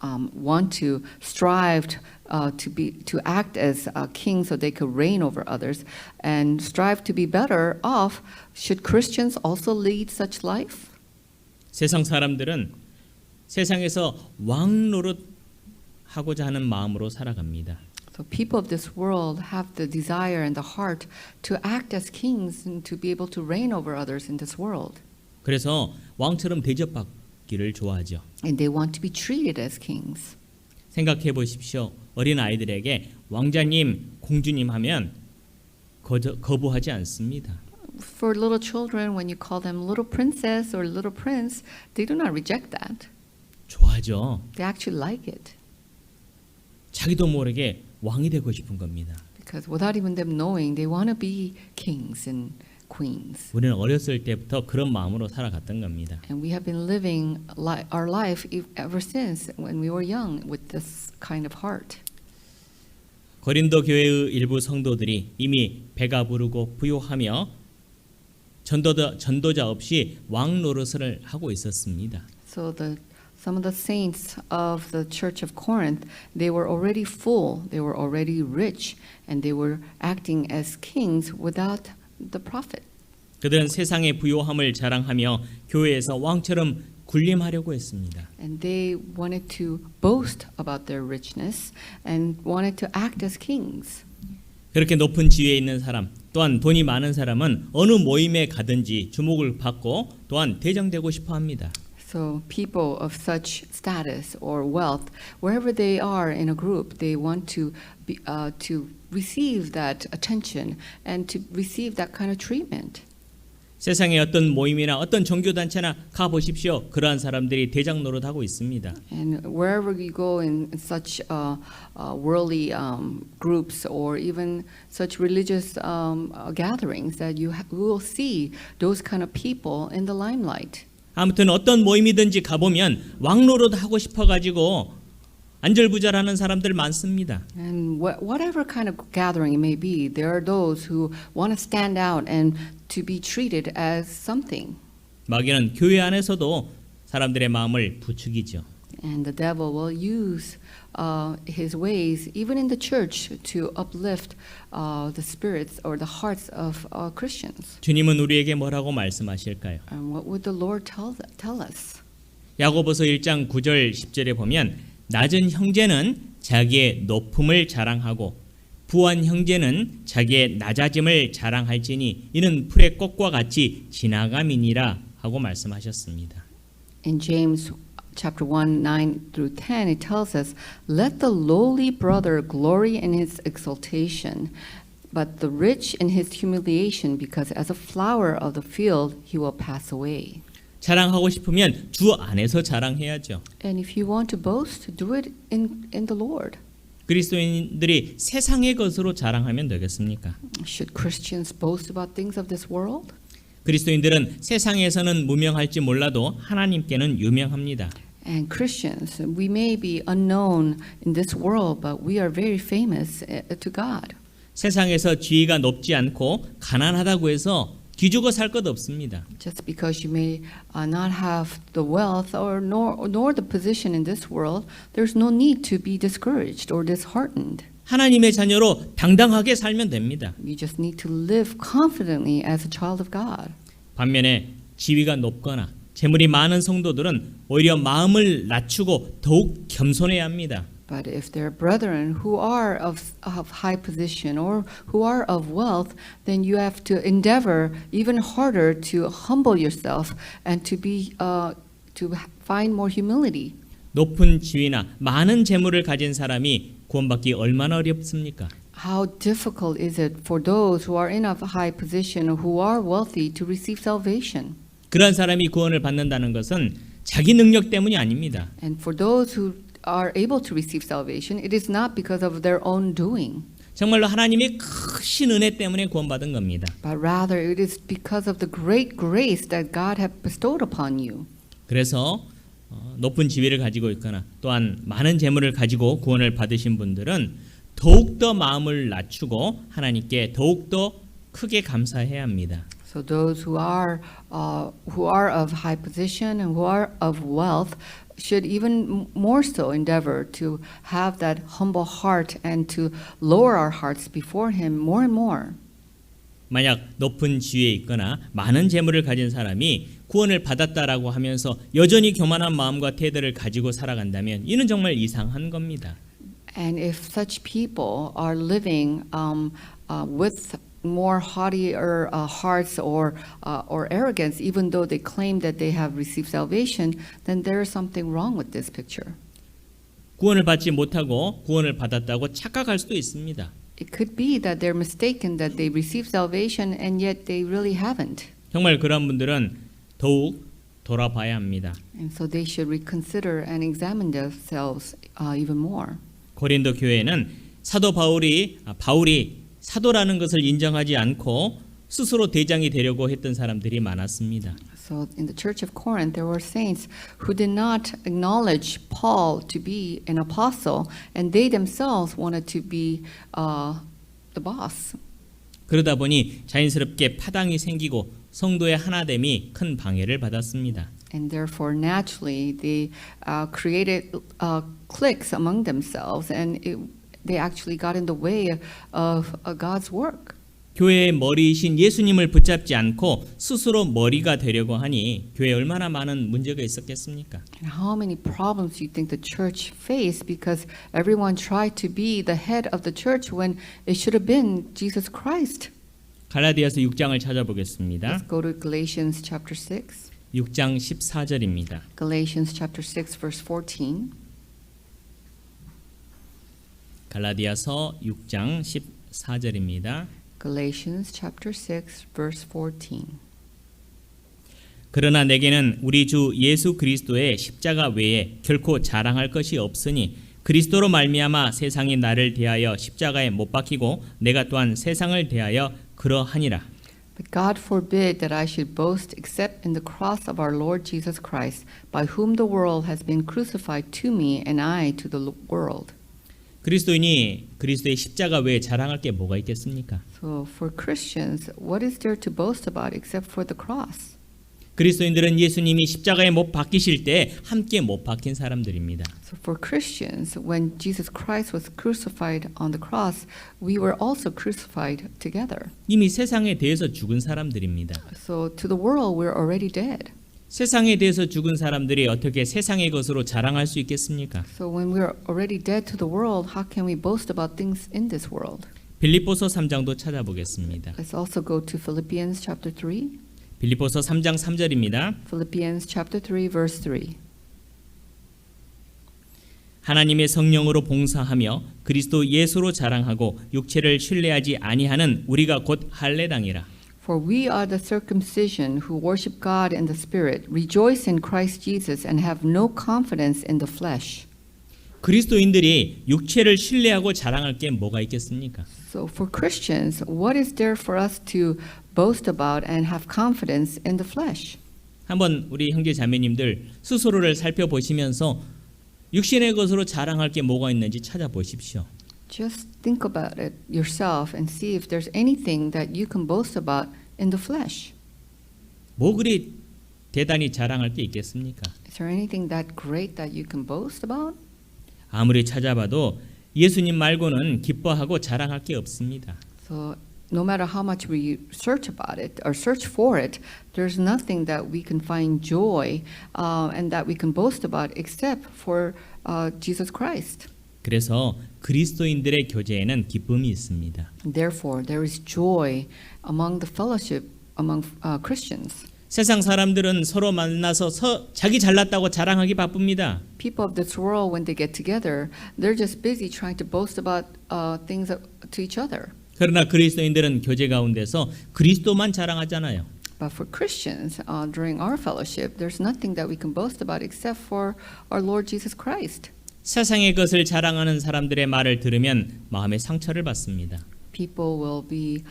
want to strive to act as kings so they could reign over others and strive to be better off, should Christians also lead such life? 세상 사람들은 세상에서 왕 노릇 하고자 하는 마음으로 살아갑니다. So people of this world have the desire and the heart to act as kings and to be able to reign over others in this world. 그래서 왕처럼 대접받기를 좋아하죠. And they want to be treated as kings. 생각해 보십시오. 어린 아이들에게 왕자님, 공주님 하면 거부하지 않습니다. For little children, when you call them little princess or little prince, they do not reject that. 좋아하죠. They actually like it. 자기도 모르게 왕이 되고 싶은 겁니다. Because without even them knowing, they want to be kings and queens. 우리는 어렸을 때부터 그런 마음으로 살아갔던 겁니다. And we have been living our life ever since when we were young with this kind of heart. 고린도 교회의 일부 성도들이 이미 배가 부르고 부요하며 전도자 없이 왕 노릇을 하고 있었습니다. So some of the saints of the church of Corinth, they were already full, they were already rich, and they were acting as kings without the prophet. 그들은 세상의 부요함을 자랑하며 교회에서 왕처럼 군림하려고 했습니다. And they wanted to boast about their richness and wanted to act as kings. 그렇게 높은 지위에 있는 사람, 또한 돈이 많은 사람은 어느 모임에 가든지 주목을 받고 또한 대장되고 싶어 합니다. So people of such status or wealth, wherever they are in a group, they want to receive that attention and to receive that kind of treatment. 세상의 어떤 모임이나 어떤 종교단체나 가보십시오. 그러한 사람들이 대장 노릇하고 있습니다. And wherever you go in such worldly groups or even such religious gatherings, that you will see those kind of people in the limelight. 아무튼 어떤 모임이든지 가보면 왕 노릇 하고 싶어가지고 안절부절하는 사람들 많습니다. And whatever kind of gathering it may be, there are those who want to stand out and to be treated as something. 마귀는 교회 안에서도 사람들의 마음을 부추기죠. And the devil will use his ways, even in the church, to uplift the spirits or the hearts of Christians. 주님은 우리에게 뭐라고 말씀하실까요? And what would the Lord tell us? 야고보서 1장 9절 10절에 보면 낮은 형제는 자기의 높음을 자랑하고 부한 형제는 자기의 낮아짐을 자랑할지니 이는 풀의 꽃과 같이 지나감이니라 하고 말씀하셨습니다. In James chapter 1, 9 through 10, it tells us, "Let the lowly brother glory in his exaltation, but the rich in his humiliation, because as a flower of the field he will pass away." 자랑하고 싶으면 주 안에서 자랑해야죠. And if you want to boast, do it in the Lord. 그리스도인들이 세상의 것으로 자랑하면 되겠습니까? Should Christians boast about things of this world? 그리스도인들은 세상에서는 무명할지 몰라도 하나님께는 유명합니다. And Christians, we may be unknown in this world, but we are very famous to God. 세상에서 지위가 높지 않고 가난하다고 해서 기죽어 살 것 없습니다. Just because you may not have the wealth or nor the position in this world, there's no need to be discouraged or disheartened. 하나님의 자녀로 당당하게 살면 됩니다. You just need to live confidently as a child of God. 반면에 지위가 높거나 재물이 많은 성도들은 오히려 마음을 낮추고 더욱 겸손해야 합니다. But if there are brethren who are of high position or who are of wealth, then you have to endeavor even harder to humble yourself and to find more humility. 높은 지위나 많은 재물을 가진 사람이 구원받기 얼마나 어렵습니까? How difficult is it for those who are in a high position or who are wealthy to receive salvation? 그런 사람이 구원을 받는다는 것은 자기 능력 때문이 아닙니다. And for those who are able to receive salvation, it is not because of their own doing, 정말로 하나님의 크신 은혜 때문에 구원받은 겁니다. but rather it is because of the great grace that God has bestowed upon you. 그래서 높은 지위를 가지고 있거나 또한 많은 재물을 가지고 구원을 받으신 분들은 더욱더 마음을 낮추고 하나님께 더욱더 크게 감사해야 합니다. So those who are of high position and who are of wealth should even more so endeavor to have that humble heart and to lower our hearts before Him more and more. 만약 높은 지위에 있거나 많은 재물을 가진 사람이 구원을 받았다라고 하면서 여전히 교만한 마음과 태도를 가지고 살아간다면 이는 정말 이상한 겁니다. And if such people are living with more haughtier hearts or arrogance, even though they claim that they have received salvation, then there is something wrong with this picture. 구원을 받지 못하고 구원을 받았다고 착각할 수도 있습니다. It could be that they're mistaken that they received salvation and yet they really haven't. 정말 그런 분들은 더욱 돌아봐야 합니다. And so they should reconsider and examine themselves even more. 고린도 교회에는 사도 바울이 사도라는 것을 인정하지 않고 스스로 대장이 되려고 했던 사람들이 많았습니다. So in the church of Corinth, there were saints who did not acknowledge Paul to be an apostle, and they themselves wanted to be the boss. 그러다 보니 자연스럽게 파당이 생기고 성도의 하나됨이 큰 방해를 받았습니다. And therefore, naturally, they created cliques among themselves, and they actually got in the way of God's work. 교회의 머리이신 예수님을 붙잡지 않고 스스로 머리가 되려고 하니 교회에 얼마나 많은 문제가 있었겠습니까? And how many problems do you think the church faced because everyone tried to be the head of the church when it should have been Jesus Christ? 갈라디아서 6장을 찾아보겠습니다. Let's go to Galatians chapter 6. 6장 14절입니다. Galatians chapter 6 verse 14. 갈라디아서 6장 14절입니다. Galatians chapter 6 verse 14. 그러나 내게는 우리 주 예수 그리스도의 십자가 외에 결코 자랑할 것이 없으니 그리스도로 말미암아 세상이 나를 대하여 십자가에 못 박히고 내가 또한 세상을 대하여 그러하니라. But God forbid that I should boast except in the cross of our Lord Jesus Christ, by whom the world has been crucified to me and I to the world. 그리스도인이 그리스도의 십자가 외에 자랑할 게 뭐가 있겠습니까? So for Christians, what is there to boast about except for the cross? 그리스도인들은 예수님이 십자가에 못 박히실 때 함께 못 박힌 사람들입니다. So for Christians, when Jesus Christ was crucified on the cross, we were also crucified together. 이미 세상에 대해서 죽은 사람들입니다. So to the world, we're already dead. 세상에 대해서 죽은 사람들이 어떻게 세상의 것으로 자랑할 수 있겠습니까? So when we're already dead to the world, how can we boast about things in this world? 빌립보서 3장도 찾아보겠습니다. Let's also go to Philippians chapter 3. 빌립보서 3장 3절입니다. Philippians chapter 3 verse 3. 하나님의 성령으로 봉사하며 그리스도 예수로 자랑하고 육체를 신뢰하지 아니하는 우리가 곧 할례당이라. For we are the circumcision who worship God in the Spirit, rejoice in Christ Jesus, and have no confidence in the flesh. 그리스도인들이 육체를 신뢰하고 자랑할 게 뭐가 있겠습니까? So for Christians, what is there for us to boast about and have confidence in the flesh? 한번 우리 형제 자매님들 스스로를 살펴보시면서 육신의 것으로 자랑할 게 뭐가 있는지 찾아보십시오. Just think about it yourself and see if there's anything that you can boast about in the flesh. 뭐 그리 대단히 자랑할 게 있겠습니까? Is there anything that great that you can boast about? 아무리 찾아봐도 예수님 말고는 기뻐하고 자랑할 게 없습니다. So no matter how much we search about it or search for it, there's nothing that we can find joy and that we can boast about except for Jesus Christ. 그래서 그리스도인들의 교제에는 기쁨이 있습니다. Therefore, there is joy among the fellowship among Christians. 세상 사람들은 서로 만나서 자기 잘났다고 자랑하기 바쁩니다. People of this world, when they get together, they're just busy trying to boast about things to each other. 그러나 그리스도인들은 교제 가운데서 그리스도만 자랑하잖아요. But for Christians, during our fellowship, there's nothing that we can boast about except for our Lord Jesus Christ. 세상의 것을 자랑하는 사람들의 말을 들으면 마음의 상처를 받습니다. People will be,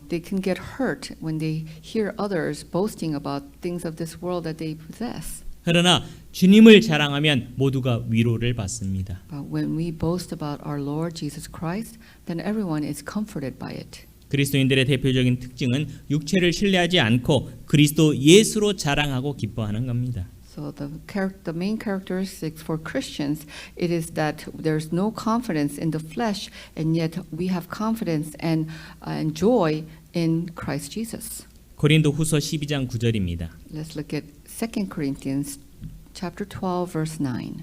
they can get hurt when they hear others boasting about things of this world that they possess. 그러나 주님을 자랑하면 모두가 위로를 받습니다. But when we boast about our Lord Jesus Christ, then everyone is comforted by it. 그리스도인들의 대표적인 특징은 육체를 신뢰하지 않고 그리스도 예수로 자랑하고 기뻐하는 겁니다. So the main characteristics for Christians, it is that there's no confidence in the flesh, and yet we have confidence and joy in Christ Jesus. 고린도후서 12장 9절입니다. Let's look at 2 Corinthians chapter 12 verse 9.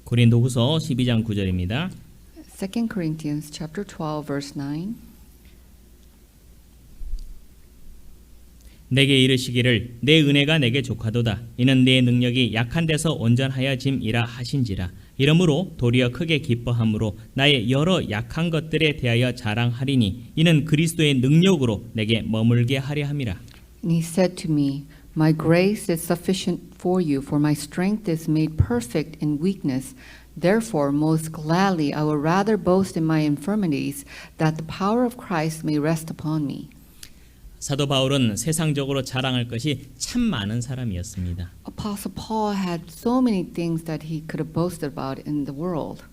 고린도후서 12장 9절입니다. 2 Corinthians chapter 12 verse 9. 내게 이르시기를 내 은혜가 내게 족하도다. 이는 내 능력이 약한 데서 온전하여 짐이라 하신지라. 이러므로 도리어 크게 기뻐함으로 나의 여러 약한 것들에 대하여 자랑하리니 이는 그리스도의 능력으로 내게 머물게 하려 함이라. And he said to me, My grace is sufficient for you, for my strength is made perfect in weakness. Therefore, most gladly I will rather boast in my infirmities, that the power of Christ may rest upon me. 사도 바울은 세상적으로 자랑할 것이 참 많은 사람이었습니다. Apostle Paul had so many things that he could have boasted about in the world.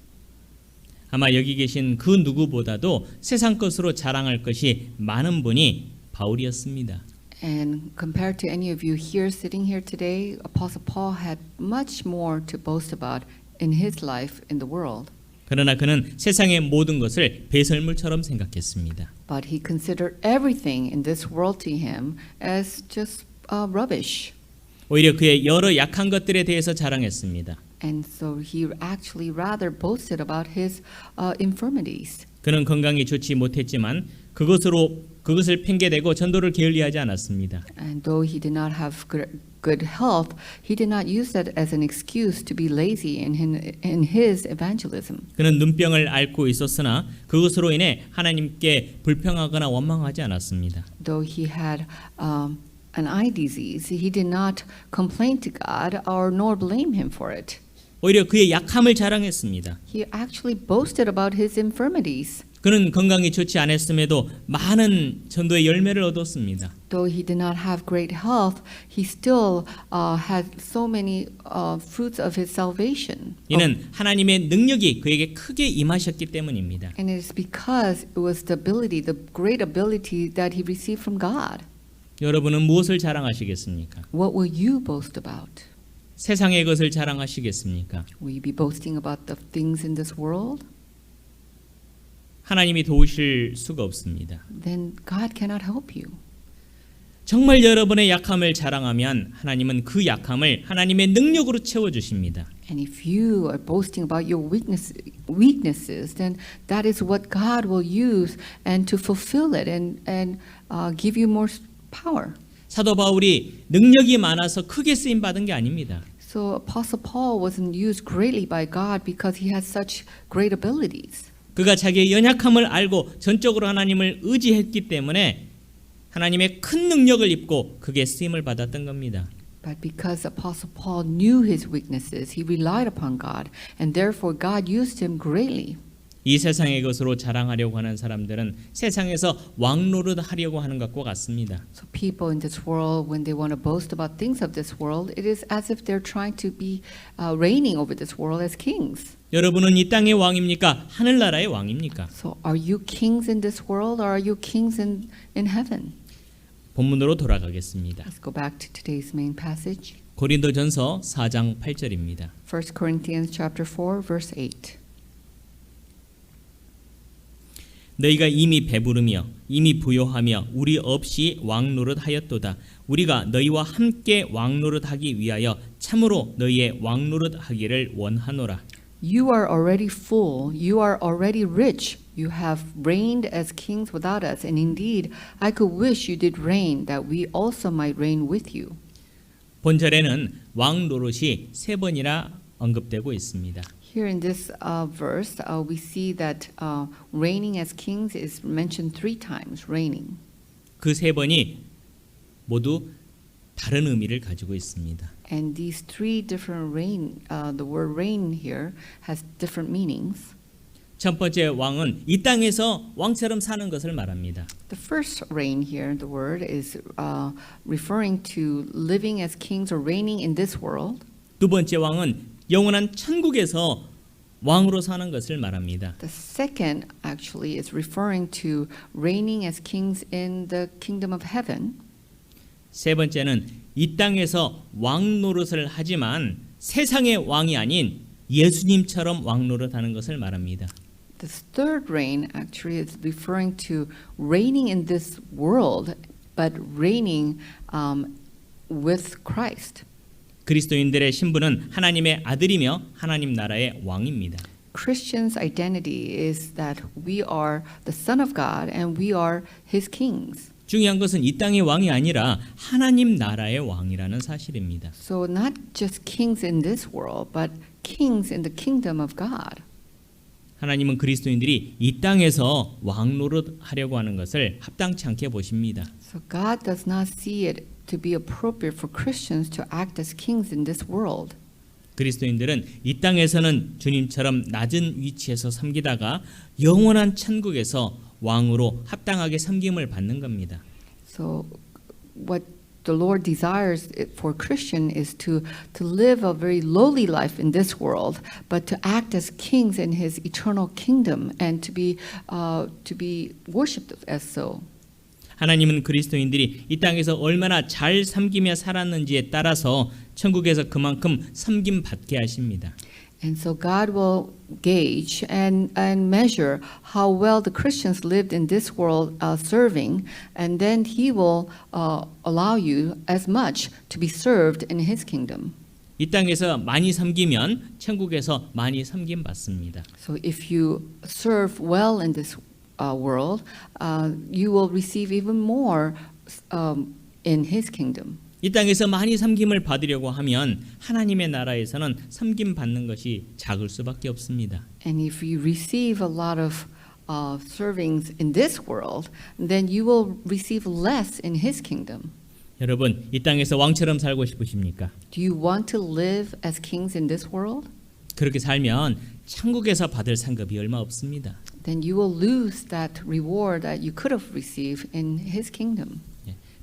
아마 여기 계신 그 누구보다도 세상 것으로 자랑할 것이 많은 분이 바울이었습니다. And compared to any of you here sitting here today, Apostle Paul had much more to boast about in his life in the world. 그러나 그는 세상의 모든 것을 배설물처럼 생각했습니다. But he considered everything in this world to him as just rubbish. 오히려 그의 여러 약한 것들에 대해서 자랑했습니다. And so he actually rather boasted about his infirmities. 그는 건강이 좋지 못했지만 그것을 핑계대고 전도를 게을리하지 않았습니다. And though he did not have good health, he did not use that as an excuse to be lazy in his evangelism. 그는 눈병을 앓고 있었으나 그것으로 인해 하나님께 불평하거나 원망하지 않았습니다. Though he had an eye disease, he did not complain to God or nor blame him for it. 오히려 그의 약함을 자랑했습니다. He actually boasted about his infirmities. 그는 건강이 좋지 않았음에도 많은 전도의 열매를 얻었습니다. Though he did not have great health, he still had so many fruits of his salvation. 이는 하나님의 능력이 그에게 크게 임하셨기 때문입니다. And it is because it was the ability, the great ability that he received from God. 여러분은 무엇을 자랑하시겠습니까? What will you boast about? 세상의 것을 자랑하시겠습니까? Will you be boasting about the things in this world? 하나님이 도우실 수가 없습니다. Then God cannot help you. 정말 여러분의 약함을 자랑하면 하나님은 그 약함을 하나님의 능력으로 채워주십니다. And if you are boasting about your weaknesses, then that is what God will use and to fulfill it and give you more power. 사도 바울이 능력이 많아서 크게 쓰임 받은 게 아닙니다. So Apostle Paul wasn't used greatly by God because he had such great abilities. 그가 자기의 연약함을 알고 전적으로 하나님을 의지했기 때문에 하나님의 큰 능력을 입고 그게 쓰임을 받았던 겁니다. But because Apostle Paul knew his weaknesses, he relied upon God, and therefore God used him greatly. 이 세상의 것으로 자랑하려고 하는 사람들은 세상에서 왕노릇 하려고 하는 것과 같습니다. So people in this world, when they want to boast about things of this world, it is as if they're trying to be reigning over this world as kings. 여러분은 이 땅의 왕입니까? 하늘나라의 왕입니까? So are you kings in this world or are you kings in heaven? 본문으로 돌아가겠습니다. Let's go back to today's main passage. 고린도전서 4장 8절입니다. 1 Corinthians chapter 4 verse 8. 너희가 이미 배부르며 이미 부요하며 우리 없이 왕노릇하였도다. 우리가 너희와 함께 왕노릇하기 위하여 참으로 너희의 왕노릇하기를 원하노라. You are already full, you are already rich. You have reigned as kings without us, and indeed I could wish you did reign, that we also might reign with you. 본절에는 왕노릇이 세 번이나 언급되고 있습니다. Here in this verse, we see that reigning as kings is mentioned 3 times, reigning. 그 세 번이 모두 다른 의미를 가지고 있습니다. And these 3 different reign, the word reign here has different meanings. 첫 번째 왕은 이 땅에서 왕처럼 사는 것을 말합니다. The first reign here, the word is referring to living as kings or reigning in this world. 두 번째 왕은 영원한 천국에서 왕으로 사는 것을 말합니다. The second actually is referring to reigning as kings in the kingdom of heaven. 세 번째는 이 땅에서 왕 노릇을 하지만 세상의 왕이 아닌 예수님처럼 왕 노릇하는 것을 말합니다. This third reign actually is referring to reigning in this world, but reigning with Christ. 그리스도인들의 신분은 하나님의 아들이며 하나님 나라의 왕입니다. Christians' identity is that we are the Son of God and we are His kings. 중요한 것은 이 땅의 왕이 아니라 하나님 나라의 왕이라는 사실입니다. So not just kings in this world, but kings in the kingdom of God. 하나님은 그리스도인들이 이 땅에서 왕 노릇하려고 하는 것을 합당치 않게 보십니다. So God does not see it to be appropriate for Christians to act as kings in this world. 그리스도인들은 이 땅에서는 주님처럼 낮은 위치에서 섬기다가 영원한 천국에서 왕으로 합당하게 섬김을 받는 겁니다. So what the Lord desires for Christian is to live a very lowly life in this world, but to act as kings in His eternal kingdom and to be worshipped as so. 하나님은 그리스도인들이 이 땅에서 얼마나 잘 섬기며 살았는지에 따라서 천국에서 그만큼 섬김 받게 하십니다. And so God will gauge and measure how well the Christians lived in this world serving, and then He will allow you as much to be served in His kingdom. 이 땅에서 많이 섬기면 천국에서 많이 섬김 받습니다. So if you serve well in this world, you will receive even more in His kingdom. 이 땅에서 많이 섬김을 받으려고 하면 하나님의 나라에서는 섬김 받는 것이 작을 수밖에 없습니다. And if you receive a lot of servings in this world, then you will receive less in His kingdom. 여러분, 이 땅에서 왕처럼 살고 싶으십니까? Do you want to live as kings in this world? 그렇게 살면 천국에서 받을 상급이 얼마 없습니다. Then you will lose that reward that you could have received in His kingdom.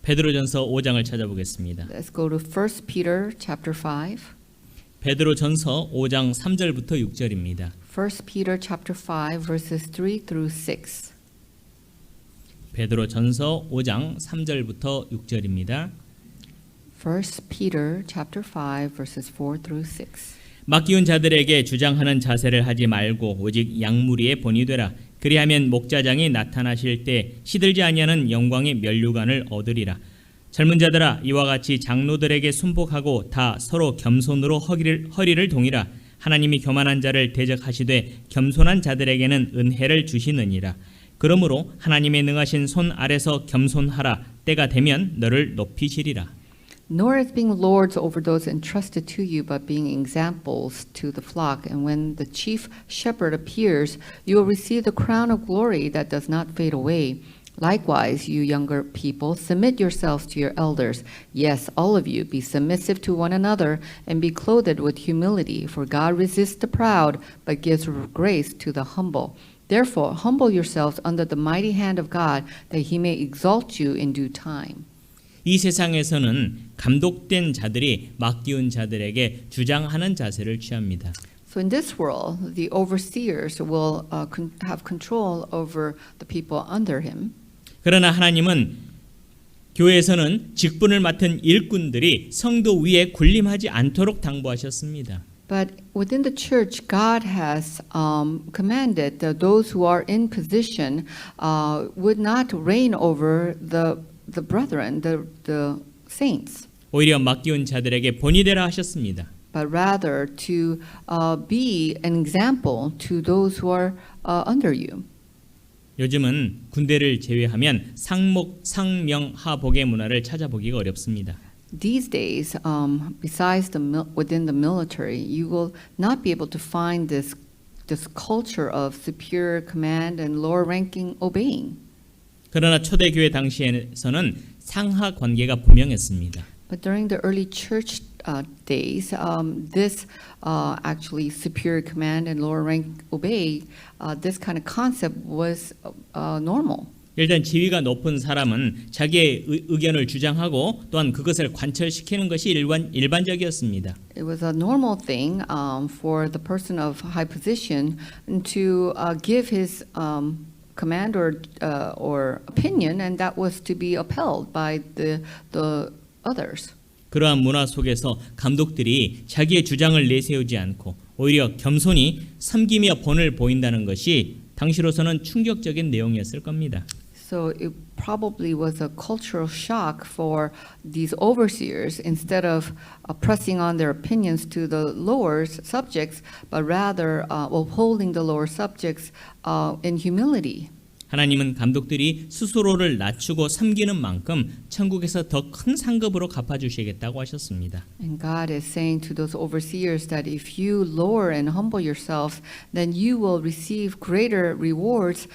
베드로전서 5장을 찾아보겠습니다. Let's go to 1 Peter chapter 5. 베드로전서 5장 3절부터 6절입니다. 1 Peter chapter 5 verses 3 through 6. 베드로전서 5장 3절부터 6절입니다. 1 Peter chapter 5 verses 4 through 6. 맡기운 자들에게 주장하는 자세를 하지 말고 오직 양무리에 본이 되라. 그리하면 목자장이 나타나실 때 시들지 아니하는 영광의 면류관을 얻으리라. 젊은 자들아 이와 같이 장로들에게 순복하고 다 서로 겸손으로 허리를 동이라. 하나님이 교만한 자를 대적하시되 겸손한 자들에게는 은혜를 주시느니라. 그러므로 하나님의 능하신 손 아래서 겸손하라. 때가 되면 너를 높이시리라. Nor as being lords over those entrusted to you, but being examples to the flock. And when the chief shepherd appears, you will receive the crown of glory that does not fade away. Likewise, you younger people, submit yourselves to your elders. Yes, all of you, be submissive to one another and be clothed with humility. For God resists the proud, but gives grace to the humble. Therefore, humble yourselves under the mighty hand of God, that He may exalt you in due time. 이 세상에서는 감독된 자들이 맡기운 자들에게 주장하는 자세를 취합니다. So in this world, the overseers will have control over the people under him. 그러나 하나님은 교회에서는 직분을 맡은 일꾼들이 성도 위에 군림하지 않도록 당부하셨습니다. But within the church, God has commanded that those who are in position would not reign over the brethren, the saints. 오히려 맡기운 자들에게 본이 되라 하셨습니다. But rather to be an example to those who are under you. 요즘은 군대를 제외하면 상목, 상명, 하복의 문화를 찾아보기가 어렵습니다. These days, besides within the military, you will not be able to find this culture of superior command and lower ranking obeying. 그러나 초대교회 당시에서는 상하 관계가 분명했습니다. But during the early church days, this actually superior command and lower rank obey, this kind of concept was normal. 일단 지위가 높은 사람은 자기의 의견을 주장하고 또한 그것을 관철시키는 것이 일반적이었습니다. It was a normal thing for the person of high position to give his command or opinion, and that was to be upheld by the others. 그러한 문화 속에서 감독들이 자기의 주장을 내세우지 않고 오히려 겸손히 섬기며 본을 보인다는 것이 당시로서는 충격적인 내용이었을 겁니다. So it probably was a cultural shock for these overseers. Instead of pressing on their opinions to the lower subjects, but rather upholding the lower subjects in humility. 하나님은 감독들이 스스로를 낮추고 섬기는 만큼 천국에서 더 큰 상급으로 갚아주시겠다고 하셨습니다. And God is saying to those overseers that if you lower and humble yourselves, then you will receive greater rewards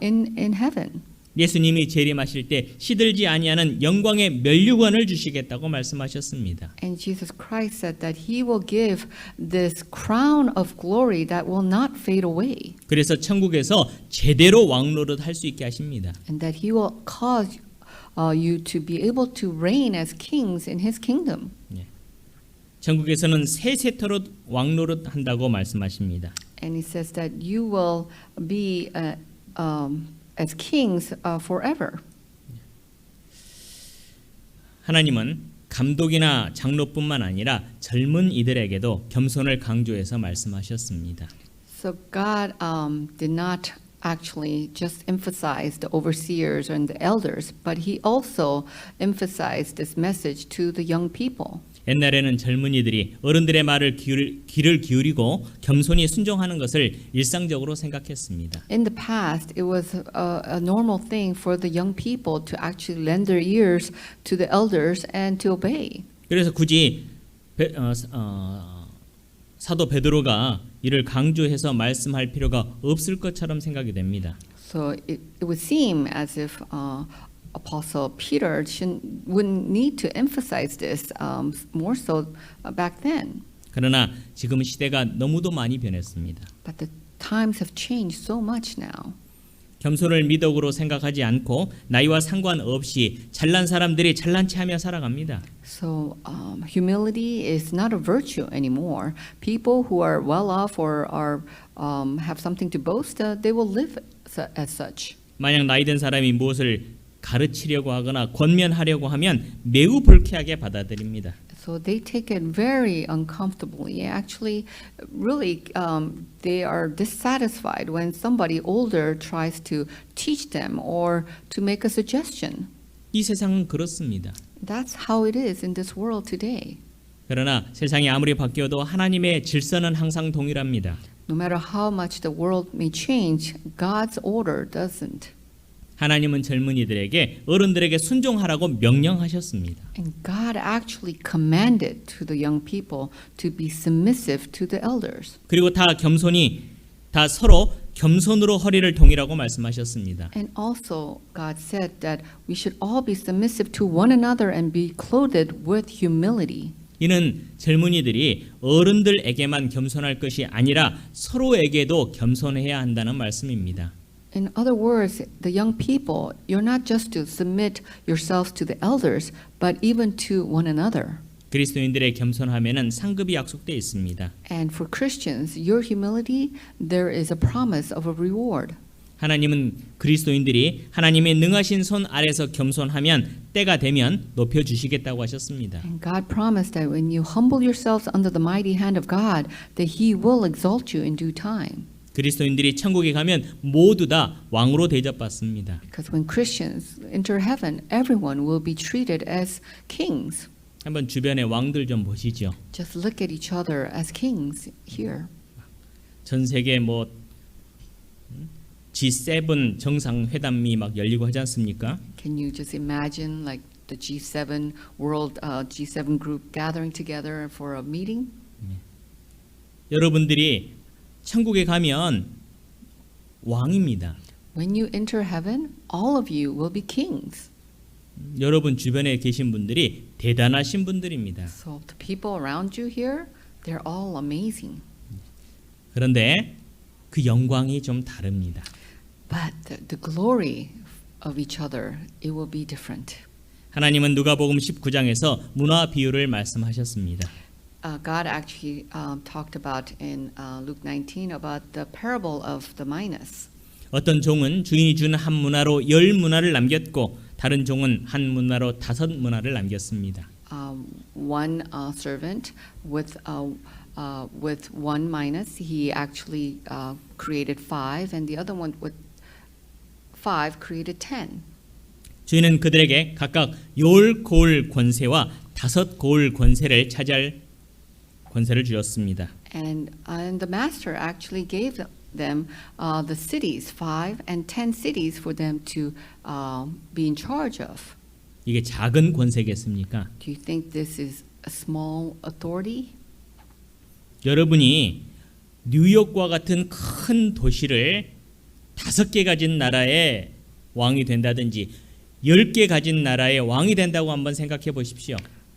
in heaven. 예수님이 재림하실 때 시들지 아니하는 영광의 면류관을 주시겠다고 말씀하셨습니다. And Jesus Christ said that He will give this crown of glory that will not fade away. 그래서 천국에서 제대로 왕노릇 할 수 있게 하십니다. And that He will cause you to be able to reign as kings in His kingdom. 천국에서는 세 세터로 왕노릇 한다고 말씀하십니다. And He says that you will be as kings forever. 하나님은 감독이나 장로뿐만 아니라 젊은 이들에게도 겸손을 강조해서 말씀하셨습니다. So God did not actually just emphasize the overseers and the elders, but He also emphasized this message to the young people. 옛날에는 젊은이들이 어른들의 말을 귀를 기울이고 겸손히 순종하는 것을 일상적으로 생각했습니다. In the past, it was a normal thing for the young people to actually lend their ears to the elders and to obey. 그래서 굳이 사도 베드로가 이를 강조해서 말씀할 필요가 없을 것처럼 생각이 됩니다. So it would seem as if Apostle Peter wouldn't need to emphasize this more so back then. 그러나 지금 시대가 너무도 많이 변했습니다. But the times have changed so much now. 겸손을 미덕으로 생각하지 않고 나이와 상관없이 잘난 사람들이 잘난 체하며 살아갑니다. So humility is not a virtue anymore. People who are well off or are have something to boast, they will live as such. 만약 나이든 사람이 무엇을 가르치려고 하거나 권면하려고 하면 매우 불쾌하게 받아들입니다. So they take it very uncomfortably. Actually, really, they are dissatisfied when somebody older tries to teach them or to make a suggestion. 이 세상은 그렇습니다. That's how it is in this world today. 그러나 세상이 아무리 바뀌어도 하나님의 질서는 항상 동일합니다. No matter how much the world may change, God's order doesn't. 하나님은 젊은이들에게 어른들에게 순종하라고 명령하셨습니다. And God actually commanded to the young people to be submissive to the elders. 그리고 다 서로 겸손으로 허리를 동이라고 말씀하셨습니다. And also God said that we should all be submissive to one another and be clothed with humility. 이는 젊은이들이 어른들에게만 겸손할 것이 아니라 서로에게도 겸손해야 한다는 말씀입니다. In other words, the young people, you're not just to submit yourselves to the elders, but even to one another. 그리스도인들의 겸손함에는 상급이 약속되어 있습니다. And for Christians, your humility, there is a promise of a reward. 하나님은 그리스도인들이 하나님의 능하신 손 아래서 겸손하면 때가 되면 높여주시겠다고 하셨습니다. And God promised that when you humble yourselves under the mighty hand of God, that He will exalt you in due time. 그리스도인들이 천국에 가면 모두 다 왕으로 대접받습니다. Because when Christians enter heaven, everyone will be treated as kings. 한번 주변의 왕들 좀 보시죠. Just look at each other as kings here. 전 세계 G7 정상회담이 막 열리고 하지 않습니까? Can you just imagine like the G7 world G7 group gathering together for a meeting? 여러분들이 천국에 가면 왕입니다. When you enter heaven, all of you will be kings. 여러분 주변에 계신 분들이 대단하신 분들입니다. So the people around you here, they're all amazing. 그런데 그 영광이 좀 다릅니다. But the glory of each other, it will be different. 하나님은 누가복음 19장에서 문화 비유를 말씀하셨습니다. God actually talked about in Luke 19 about the parable of the minas. 어떤 종은 주인이 준 한 문화로 10문화를 남겼고 다른 종은 한 문화로 5문화를 남겼습니다. One servant with one minas, he actually created 5, and the other one with 5 created 10. 주인은 그들에게 각각 10고을 권세와 5고을 권세를 차지할 권세를 주었습니다. And the master actually gave them the cities, 5 and 10 cities for them to be in charge of. 이게 작은 권세겠습니까? Do you think this is a small authority? 여러분이 뉴욕과 같은 큰 도시를 5개 가진 나라의 왕이 된다든지 10개 가진 나라의 왕이 된다고 한번 생각해 보십시오.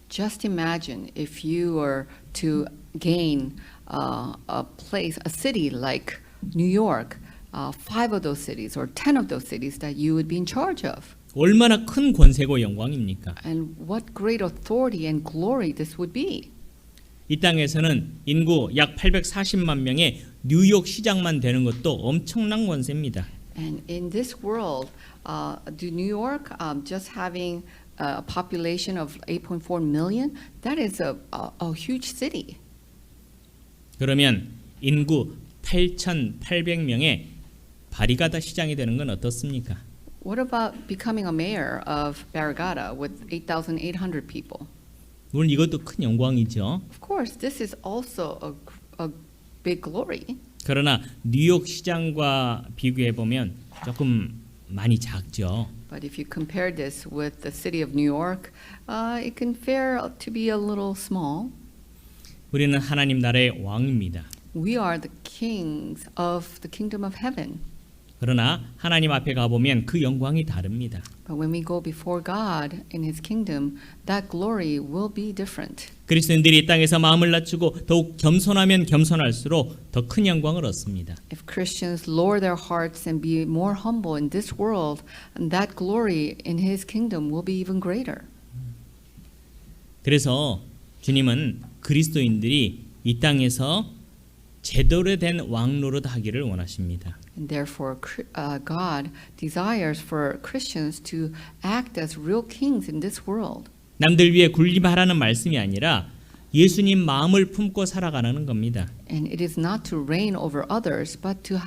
Just imagine if you were to gain a place, a city like New York, 5 of those cities or 10 of those cities that you would be in charge of. 얼마나 큰 권세고 영광입니까? And what great authority and glory this would be. 이 땅에서는 인구 약 840만 명의 뉴욕 시장만 되는 것도 엄청난 권세입니다. And in this world, New York, just having a population of 8.4 million, that is a huge city. 그러면 인구 8,800명의 바리가다 시장이 되는 건 어떻습니까? What about becoming a mayor of Barrigada with 8,800 people? 물론 이것도 큰 영광이죠. Of course, this is also a big glory. 그러나 뉴욕 시장과 비교해 보면 조금 많이 작죠. But if you compare this with the city of New York, it can fare to be a little small. 우리는 하나님 나라의 왕입니다. We are the kings of the kingdom of heaven. 그러나 하나님 앞에 가보면 그 영광이 다릅니다. But when we go before God in His kingdom, that glory will be different. 그리스도인들이 이 땅에서 마음을 낮추고 더욱 겸손하면 겸손할수록 더 큰 영광을 얻습니다. If Christians lower their hearts and be more humble in this world, that glory in His kingdom will be even greater. 그래서 주님은 그리스도인들이 이 땅에서 제대로 된 왕 노릇하기를 원하십니다. And therefore, God desires for Christians to act as real kings in this world. 남들 위해 군림하라는 말씀이 아니라 예수님 마음을 품고 살아가는 겁니다. And it is not to reign over others, but to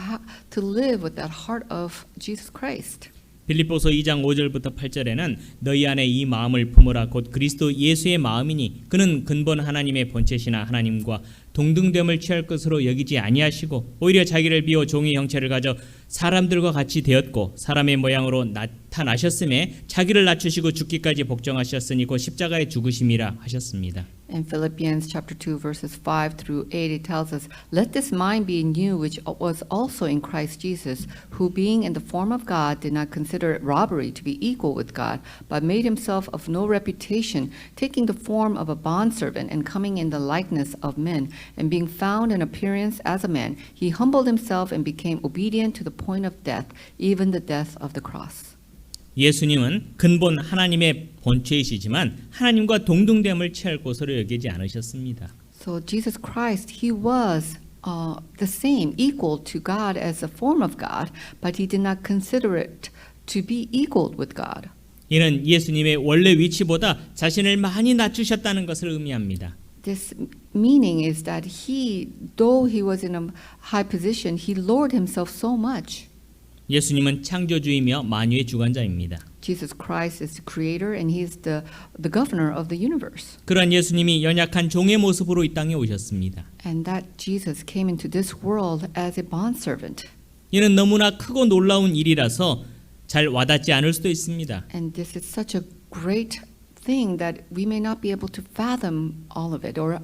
live with that heart of Jesus Christ. 빌립보서 2장 5절부터 8절에는 너희 안에 이 마음을 품으라 곧 그리스도 예수의 마음이니 그는 근본 하나님의 본체시나 하나님과 동등됨을 취할 것으로 여기지 아니하시고 오히려 자기를 비워 종의 형체를 가져 사람들과 같이 되었고 사람의 모양으로 나타나셨음에 자기를 낮추시고 죽기까지 복종하셨으니 곧 십자가에 죽으심이라 하셨습니다. In Philippians chapter 2 verses 5 through 8 it tells us, "Let this mind be in you which was also in Christ Jesus, who being in the form of God did not consider it robbery to be equal with God, but made himself of no reputation, taking the form of a bondservant and coming in the likeness of men, and being found in appearance as a man, he humbled himself and became obedient to the point of death, even the death of the cross." 예수님은 근본 하나님의 본체이시지만 하나님과 동등됨을 취할 것으로 여기지 않으셨습니다. So Jesus Christ, he was the same, equal to God as a form of God, but he did not consider it to be equal with God. 이는 예수님의 원래 위치보다 자신을 많이 낮추셨다는 것을 의미합니다. This meaning is that he, though he was in a high position, he lowered himself so much. 예수님은 창조주이며 만유의 주관자입니다. Jesus Christ is the creator and he is the governor of the universe. 그러한 예수님이 연약한 종의 모습으로 이 땅에 오셨습니다. And that Jesus came into this world as a bondservant. 이는 너무나 크고 놀라운 일이라서 잘 와닿지 않을 수도 있습니다. And this is such a great thing that we may not be able to fathom all of it or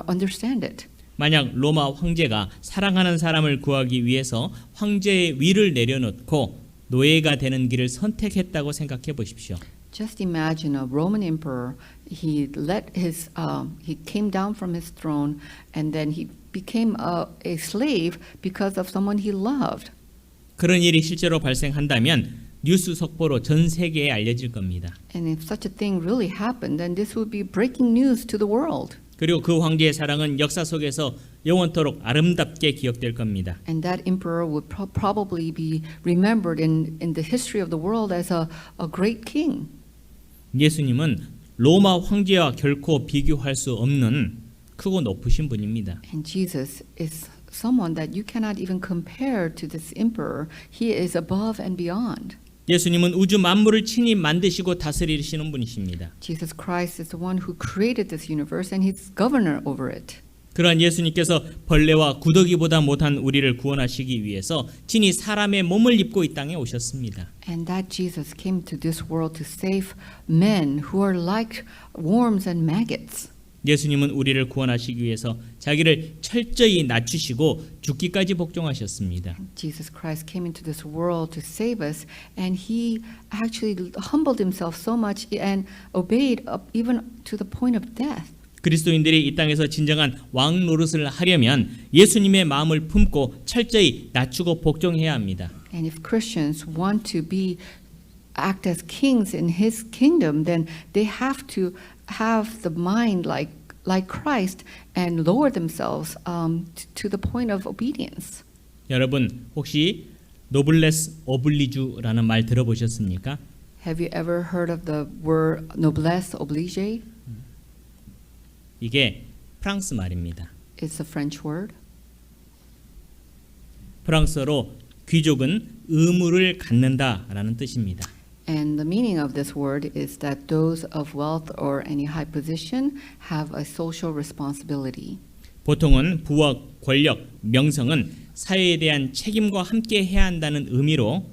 understand it. 만약 로마 황제가 사랑하는 사람을 구하기 위해서 황제의 위를 내려놓고 노예가 되는 길을 선택했다고 생각해 보십시오. Just imagine a Roman emperor. He came down from his throne, and then he became a slave because of someone he loved. 그런 일이 실제로 발생한다면 뉴스 속보로 전 세계에 알려질 겁니다. And if such a thing really happened, then this would be breaking news to the world. 그리고 그 황제의 사랑은 역사 속에서 영원토록 아름답게 기억될 겁니다. And that emperor would probably be remembered in the history of the world as a great king. 예수님은 로마 황제와 결코 비교할 수 없는 크고 높으신 분입니다. And Jesus is someone that you cannot even compare to this emperor. He is above and beyond. 예수님은 우주 만물을 친히 만드시고 다스리시는 분이십니다. Jesus Christ is the one who created this universe and he's governor over it. 그러한 예수님께서 벌레와 구더기보다 못한 우리를 구원하시기 위해서 친히 사람의 몸을 입고 이 땅에 오셨습니다. And that Jesus came to this world to save men who are like worms and maggots. 예수님은 우리를 구원하시기 위해서 자기를 철저히 낮추시고 죽기까지 복종하셨습니다. Jesus Christ came into this world to save us, and he actually humbled himself so much and obeyed up even to the point of death. 그리스도인들이 이 땅에서 진정한 왕 노릇을 하려면 예수님의 마음을 품고 철저히 낮추고 복종해야 합니다. And if Christians want to act as kings in his kingdom, then they have to have the mind like Christ and lower themselves to the point of obedience. 여러분 혹시 노블레스 오블리주라는 말 들어보셨습니까? Have you ever heard of the word noblesse oblige? 이게 프랑스 말입니다. It's a French word. 프랑스어로 귀족은 의무를 갖는다라는 뜻입니다. And the meaning of this word is that those of wealth or any high position have a social responsibility. 보통은 부와 권력, 명성은 사회에 대한 책임과 함께 해야 한다는 의미로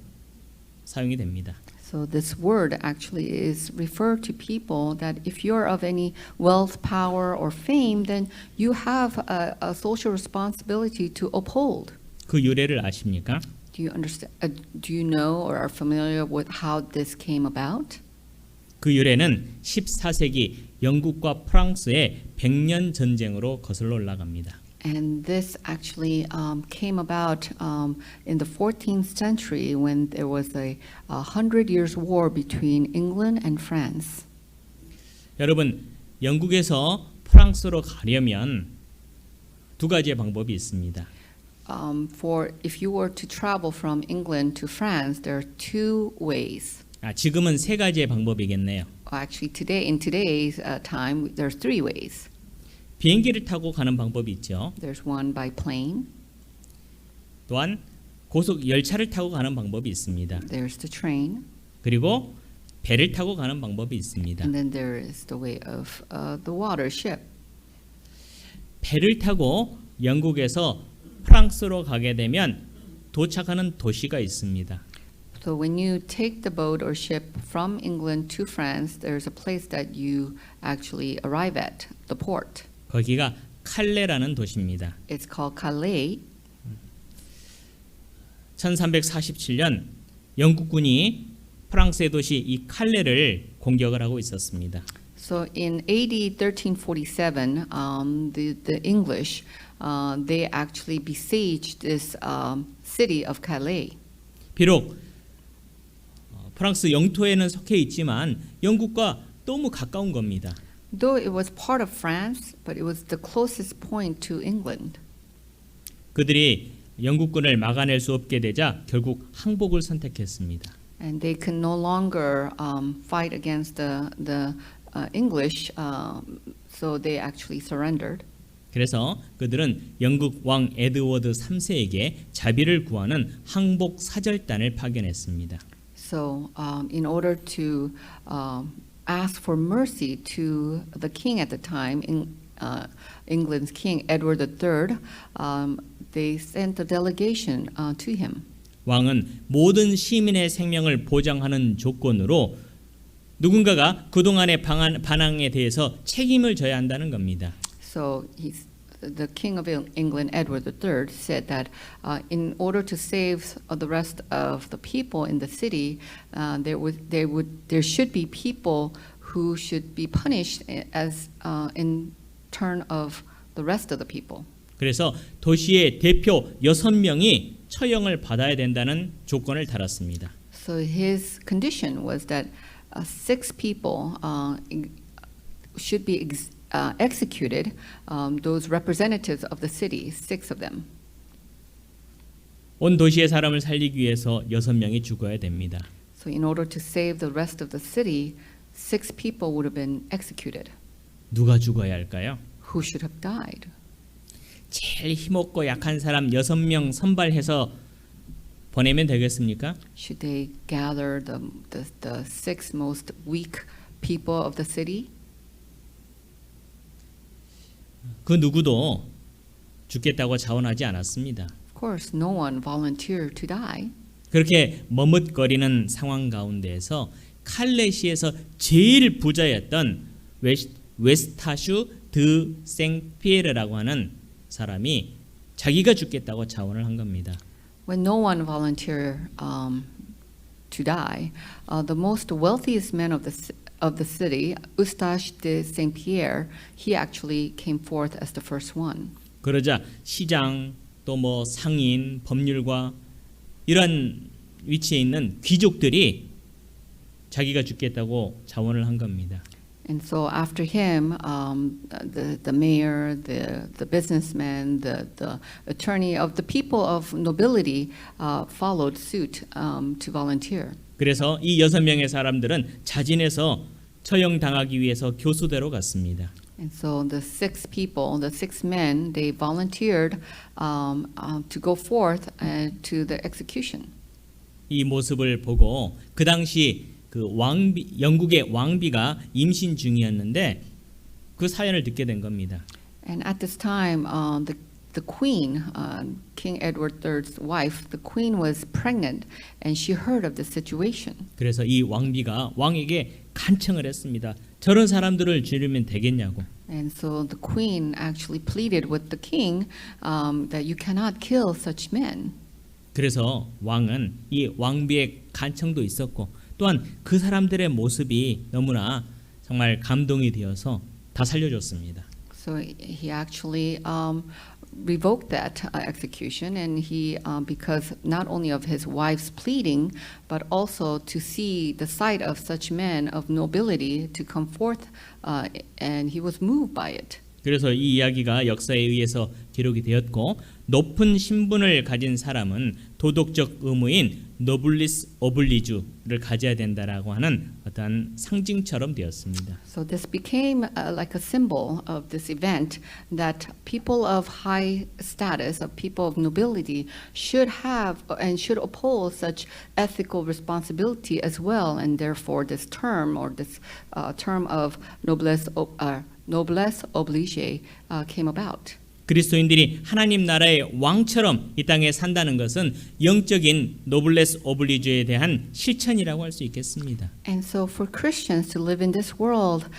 사용이 됩니다. So this word actually is referred to people that if you're of any wealth, power, or fame, then you have a social responsibility to uphold. 그 유래를 아십니까? Do you understand? Do you know or are familiar with how this came about? 그 유래는 14세기 영국과 프랑스의 100년 전쟁으로 거슬러 올라갑니다. And this actually came about in the 14th century when there was a 100 years war between England and France. 여러분, 영국에서 프랑스로 가려면 두 가지의 방법이 있습니다. For if you were to travel from England to France, there are two ways. 지금은 세 가지의 방법이겠네요. Actually, in today's time, there's three ways. 비행기를 타고 가는 방법이 있죠. There's one by plane. 또한 고속 열차를 타고 가는 방법이 있습니다. There's the train. 그리고 배를 타고 가는 방법이 있습니다. And then there is the way of the water ship. 배를 타고 영국에서 프랑스로 가게 되면 도착하는 도시가 있습니다. So when you take the boat or ship from England to France, there's a place that you actually arrive at, the port. 거기가 칼레라는 도시입니다. It's called Calais. 1347년 영국군이 프랑스의 도시 이 칼레를 공격을 하고 있었습니다. So in AD 1347, the English they actually besieged this city of Calais. 비록 프랑스 영토에는 속해 있지만 영국과 너무 가까운 겁니다. Though it was part of France, but it was the closest point to England. 그들이 영국군을 막아낼 수 없게 되자 결국 항복을 선택했습니다. And they could no longer fight against the English, so they actually surrendered. 그래서 그들은 영국 왕 에드워드 3세에게 자비를 구하는 항복 사절단을 파견했습니다. So in order to ask for mercy to the king at the time, England's king Edward III, they sent a delegation to him. 왕은 모든 시민의 생명을 보장하는 조건으로 누군가가 그동안의 반항에 대해서 책임을 져야 한다는 겁니다. So the king of England, Edward III, said that in order to save the rest of the people in the city, there should be people who should be punished as in turn of the rest of the people. 그래서 도시의 대표 6명이 처형을 받아야 된다는 조건을 달았습니다. So his condition was that 6 people should be executed those representatives of the city, 6 of them. 온 도시의 사람을 살리기 위해서 6명이 죽어야 됩니다. So in order to save the rest of the city, 6 people would have been executed. 누가 죽어야 할까요? Who should have died? 제일 힘없고 약한 사람 6명 선발해서 보내면 되겠습니까? Should they gather the 6 most weak people of the city? 그 누구도 죽겠다고 자원하지 않았습니다. Of course, no one volunteered to die. 그렇게 머뭇거리는 상황 가운데에서 칼레시에서 제일 부자였던 웨스타슈 드 생피에르라고 하는 사람이 자기가 죽겠다고 자원을 한 겁니다. When no one volunteered to die, the most wealthiest man of the city, Eustache de Saint-Pierre, he actually came forth as the first one. 그러자 시장 또 뭐 상인, 법률가 이런 위치에 있는 귀족들이 자기가 죽겠다고 자원을 한 겁니다. And so after him, the mayor, the businessman, the attorney of the people of nobility followed suit to volunteer. 그래서 이 6명의 사람들은 자진해서 처형당하기 위해서 교수대로 갔습니다. And so the 6 people, the 6 men, they volunteered to go forth to the execution. 이 모습을 보고 그 당시 그 영국의 왕비가 임신 중이었는데 그 사연을 듣게 된 겁니다. And at this time, the queen, King Edward III's wife, the queen was pregnant, and she heard of the situation. 그래서 이 왕비가 왕에게 간청을 했습니다. 저런 사람들을 죽이면 되겠냐고. And so the queen actually pleaded with the king that you cannot kill such men. 그래서 왕은 이 왕비의 간청도 있었고 또한 그 사람들의 모습이 너무나 정말 감동이 되어서 다 살려줬습니다. So he actually revoked that execution, and he, because not only of his wife's pleading, but also to see the sight of such men of nobility to come forth, and he was moved by it. 그래서 이 이야기가 역사에 의해서 기록이 되었고 높은 신분을 가진 사람은 도덕적 의무인 노블리스 오블리주를 가져야 된다라고 하는 어떤 상징처럼 되었습니다. So this became like a symbol of this event that people of high status, of people of nobility, should have and should uphold such ethical responsibility as well, and therefore this term or this term of noblesse oblige came about. 그리스도인들이 하나님 나라의 왕처럼 이 땅에 산다는 것은 영적인 노블레스 오블리주에 대한 실천이라고 할 수 있겠습니다. And so for Christians to live in this world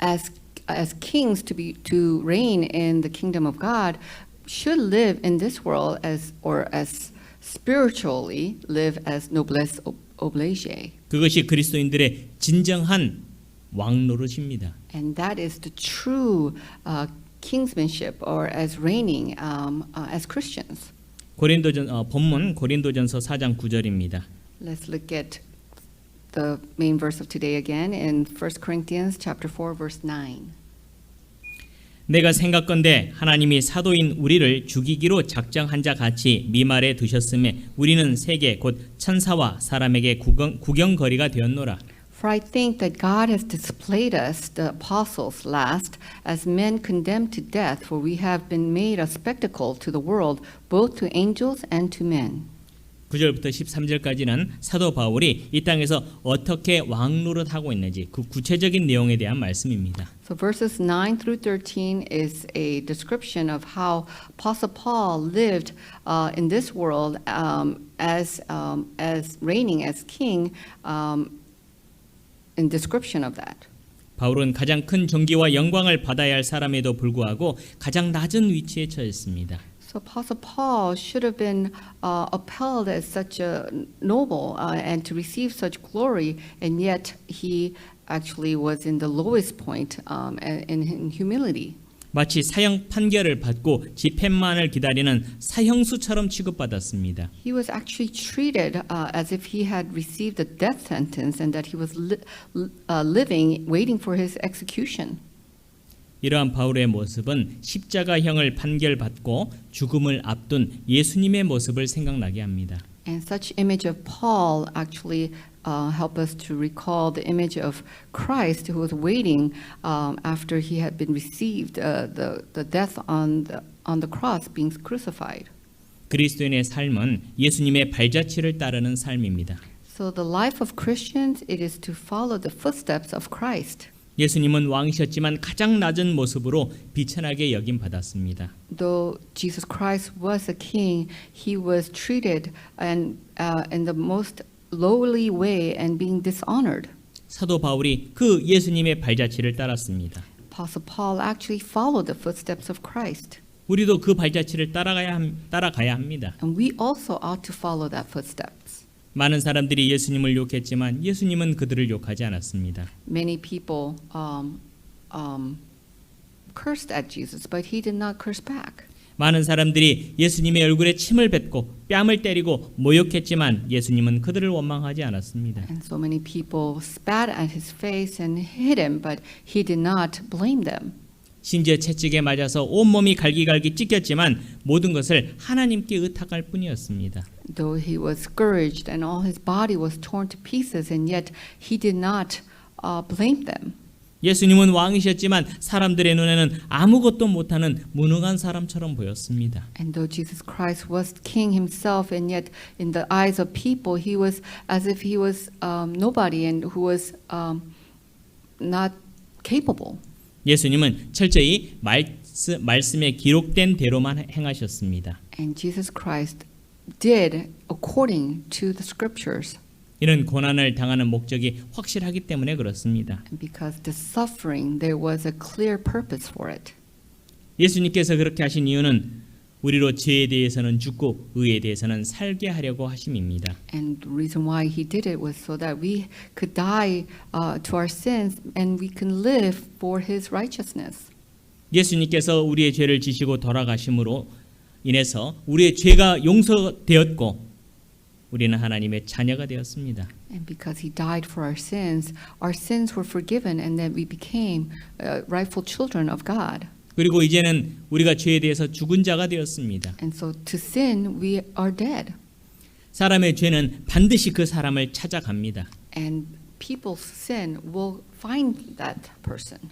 as kings to reign in the kingdom of God should live in this world as spiritually live as noblesse oblige. 그것이 그리스도인들의 진정한 왕 노릇입니다. And that is the true kingsmanship or as reigning as Christians. 본문 고린도전서 4장 9절입니다. Let's look at the main verse of today again in 1 Corinthians chapter 4 verse 9. 내가 생각건대 하나님이 사도인 우리를 죽이기로 작정한 자 같이 미말에 두셨음에 우리는 세계 곧 천사와 사람에게 구경거리가 되었노라. For I think that God has displayed us, the apostles, last, as men condemned to death, for we have been made a spectacle to the world, both to angels and to men. 9절부터 13절까지는 사도 바울이 이 땅에서 어떻게 왕 노릇하고 있는지 그 구체적인 내용에 대한 말씀입니다. So verses 9 through 13 is a description of how Apostle Paul lived in this world as reigning as king. In description of that. 바울은 가장 큰 존귀와 영광을 받아야 할 사람에도 불구하고 가장 낮은 위치에 처했습니다. So Apostle Paul should have been upheld as such a noble and to receive such glory, and yet he actually was in the lowest point in humility. 마치 사형 판결을 받고 집행만을 기다리는 사형수처럼 취급받았습니다. He was actually treated as if he had received a death sentence and that he was living, waiting for his execution. 이러한 바울의 모습은 십자가형을 판결받고 죽음을 앞둔 예수님의 모습을 생각나게 합니다. And such image of Paul actually help us to recall the image of Christ who was waiting after he had been received the death on the cross, being crucified. 그리스도인의 삶은 예수님의 발자취를 따르는 삶입니다. So the life of Christians, it is to follow the footsteps of Christ. 예수님은 왕이셨지만 가장 낮은 모습으로 비천하게 여김 받았습니다. Though Jesus Christ was a king, he was treated and in the most lowly way and being dishonored. 사도 바울이 그 예수님의 발자취를 따랐습니다. Apostle Paul actually followed the footsteps of Christ. 우리도 그 발자취를 따라가야 합니다. And we also ought to follow that footsteps. 많은 사람들이 예수님을 욕했지만 예수님은 그들을 욕하지 않았습니다. Many people cursed at Jesus, but he did not curse back. 많은 사람들이 예수님의 얼굴에 침을 뱉고 뺨을 때리고 모욕했지만 예수님은 그들을 원망하지 않았습니다. And so many people spat at his face and hit him, but he did not blame them. 심지어 채찍에 맞아서 온몸이 갈기갈기 찢겼지만 모든 것을 하나님께 의탁할 뿐이었습니다. Though he was scourged and all his body was torn to pieces, and yet he did not blame them. 예수님은 왕이셨지만 사람들의 눈에는 아무것도 못하는 무능한 사람처럼 보였습니다. And though Jesus Christ was king himself, and yet in the eyes of people, he was as if he was nobody and who was not capable. 예수님은 철저히 말씀에 기록된 대로만 행하셨습니다. And Jesus Christ did according to the scriptures. 이는 고난을 당하는 목적이 확실하기 때문에 그렇습니다. And because the suffering, there was a clear purpose for it. 예수님께서 그렇게 하신 이유는 우리로 죄에 대해서는 죽고 의에 대해서는 살게 하려고 하심입니다. And the reason why he did it was so that we could die to our sins and we can live for his righteousness. 예수님께서 우리의 죄를 지시고 돌아가심으로 인해서 우리의 죄가 용서되었고 우리는 하나님의 자녀가 되었습니다. And because he died for our sins were forgiven, and then we became rightful children of God. 그리고 이제는 우리가 죄에 대해서 죽은 자가 되었습니다. And so to sin, we are dead. 사람의 죄는 반드시 그 사람을 찾아갑니다. And people's sin will find that person.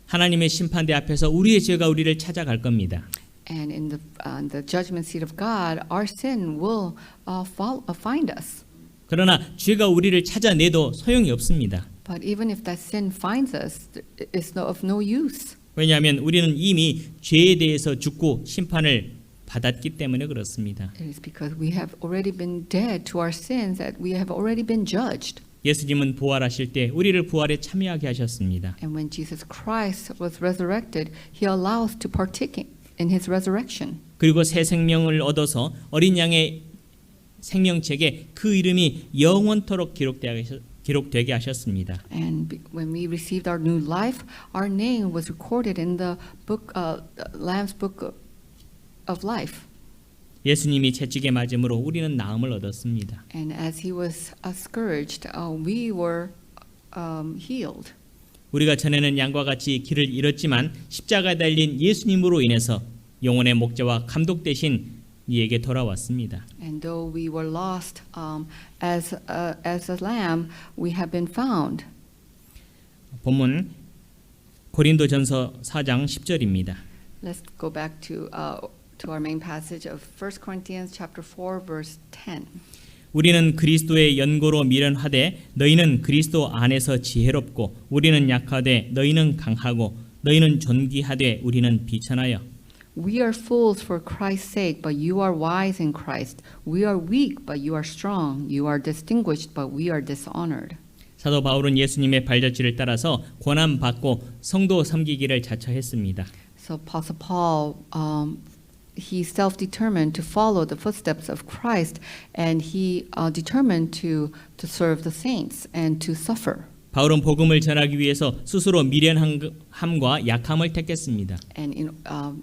하나님의 심판대 앞에서 우리의 죄가 우리를 찾아갈 겁니다. And in the judgment seat of God, our sin will find us. 그러나 죄가 우리를 찾아내도 소용이 없습니다. But even if that sin finds us, it's of no use. 왜냐하면 우리는 이미 죄에 대해서 죽고 심판을 받았기 때문에 그렇습니다. It is because we have already been dead to our sins, that we have already been judged. 예수님은 부활하실 때 우리를 부활에 참여하게 하셨습니다. And when Jesus Christ was resurrected, he allows us to partake in his resurrection. 그리고 새 생명을 얻어서 어린 양의 생명책에 그 이름이 영원토록 기록되게 하셨습니다. And when we received our new life, our name was recorded in the book, Lamb's Book of Life. 예수님이 채찍에 맞음으로 우리는 나음을 얻었습니다. And as he was scourged, we were healed. 우리가 전에는 양과 같이 길을 잃었지만 십자가에 달린 예수님으로 인해서 영혼의 목자와 감독 되신 이에게 돌아왔습니다. And though we were lost as a lamb, we have been found. 본문 고린도전서 4장 10절입니다. Let's go back to our main passage of 1 Corinthians chapter 4 verse 10. 우리는 그리스도의 연고로 미련하되 너희는 그리스도 안에서 지혜롭고 우리는 약하되 너희는 강하고 너희는 존귀하되 우리는 비천하여. We are fools for Christ's sake, but you are wise in Christ. We are weak, but you are strong. You are distinguished, but we are dishonored. 사도 바울은 예수님의 발자취를 따라서 고난 받고 성도 섬기기를 자처했습니다. So Apostle Paul, he self-determined to follow the footsteps of Christ, and he determined to serve the saints and to suffer. 바울은 복음을 전하기 위해서 스스로 미련함과 약함을 택했습니다. And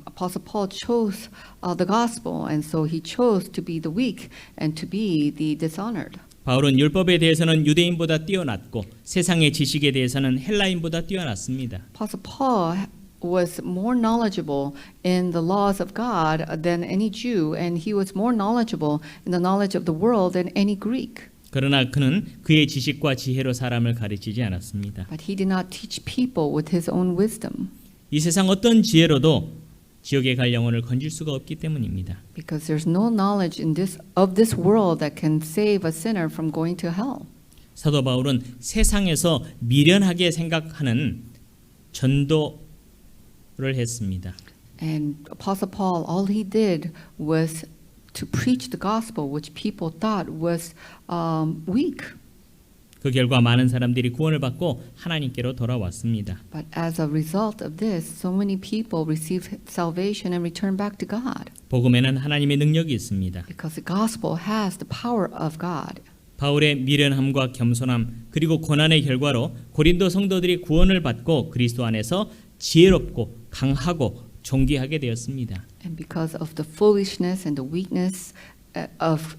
Apostle Paul chose the gospel, and so he chose to be the weak and to be the dishonored. 바울은 율법에 대해서는 유대인보다 뛰어났고 세상의 지식에 대해서는 헬라인보다 뛰어났습니다. Apostle Paul was more knowledgeable in the laws of God than any Jew, and he was more knowledgeable in the knowledge of the world than any Greek. 그러나 그는 그의 지식과 지혜로 사람을 가르치지 않았습니다. But he did not teach people with his own wisdom, 이 세상 어떤 지혜로도 지옥에 갈 영혼을 건질 수가 없기 때문입니다. because there's no knowledge in of this world that can save a sinner from going to hell. 사도 바울은 세상에서 미련하게 생각하는 전도를 했습니다. And Apostle Paul, all he did was to preach the gospel, which people thought was weak. 그 결과 많은 사람들이 구원을 받고 하나님께로 돌아왔습니다. But as a result of this, so many people received salvation and returned back to God. 복음에는 하나님의 능력이 있습니다. Because the gospel has the power of God. 바울의 미련함과 겸손함 그리고 고난의 결과로 고린도 성도들이 구원을 받고 그리스도 안에서 지혜롭고 강하고 존귀하게 되었습니다. And because of the foolishness and the weakness of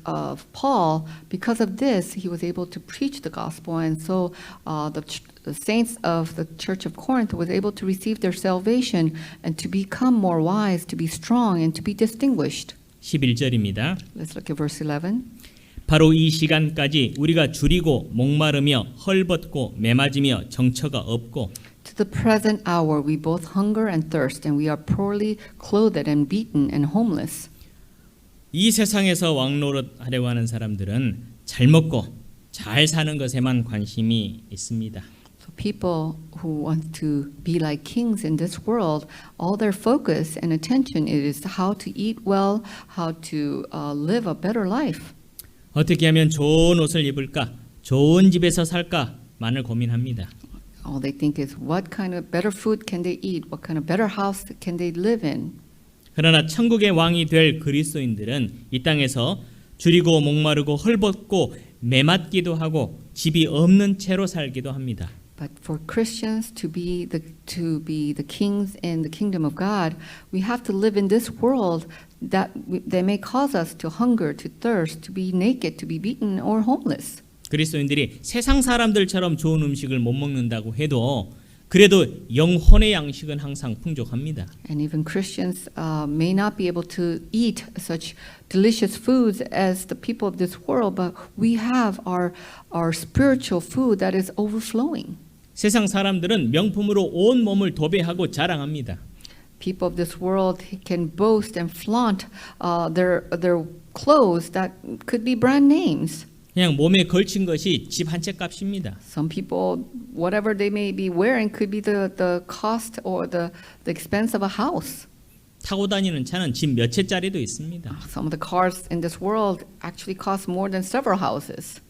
Paul, because of this, he was able to preach the gospel, and so the saints of the church of Corinth was able to receive their salvation and to become more wise, to be strong, and to be distinguished. 11절입니다. Let's look at verse 11. 바로 이 시간까지 우리가 줄이고 목마르며 헐벗고 매맞으며 정처가 없고 To the present hour, we both hunger and thirst, and we are poorly clothed and beaten and homeless. 이 세상에서 왕노릇하려고 하는 사람들은 잘 먹고 잘 사는 것에만 관심이 있습니다. So people who want to be like kings in this world, all their focus and attention is how to eat well, how to live a better life. 어떻게 하면 좋은 옷을 입을까, 좋은 집에서 살까만을 고민합니다. All they think is what kind of better food can they eat, what kind of better house can they live in. 그러나 천국의 왕이 될 그리스도인들은 이 땅에서 줄이고 목마르고 헐벗고 매맞기도 하고 집이 없는 채로 살기도 합니다. But for Christians to be the kings in the kingdom of God, we have to live in this world that may cause us to hunger, to thirst, to be naked, to be beaten, or homeless. 그리스도인들이 세상 사람들처럼 좋은 음식을 못 먹는다고 해도 그래도 영혼의 양식은 항상 풍족합니다. And even Christians may not be able to eat such delicious foods as the people of this world, but we have our spiritual food that is overflowing. 세상 사람들은 명품으로 온 몸을 도배하고 자랑합니다. People of this world can boast and flaunt their clothes that could be brand names. 그냥 몸에 걸친 것이 집 한 채 값입니다. Some people, whatever they may be wearing, could be the cost or the expense of a house. 타고 다니는 차는 집 몇 채짜리도 있습니다. Some of the cars in this world actually cost more than several houses.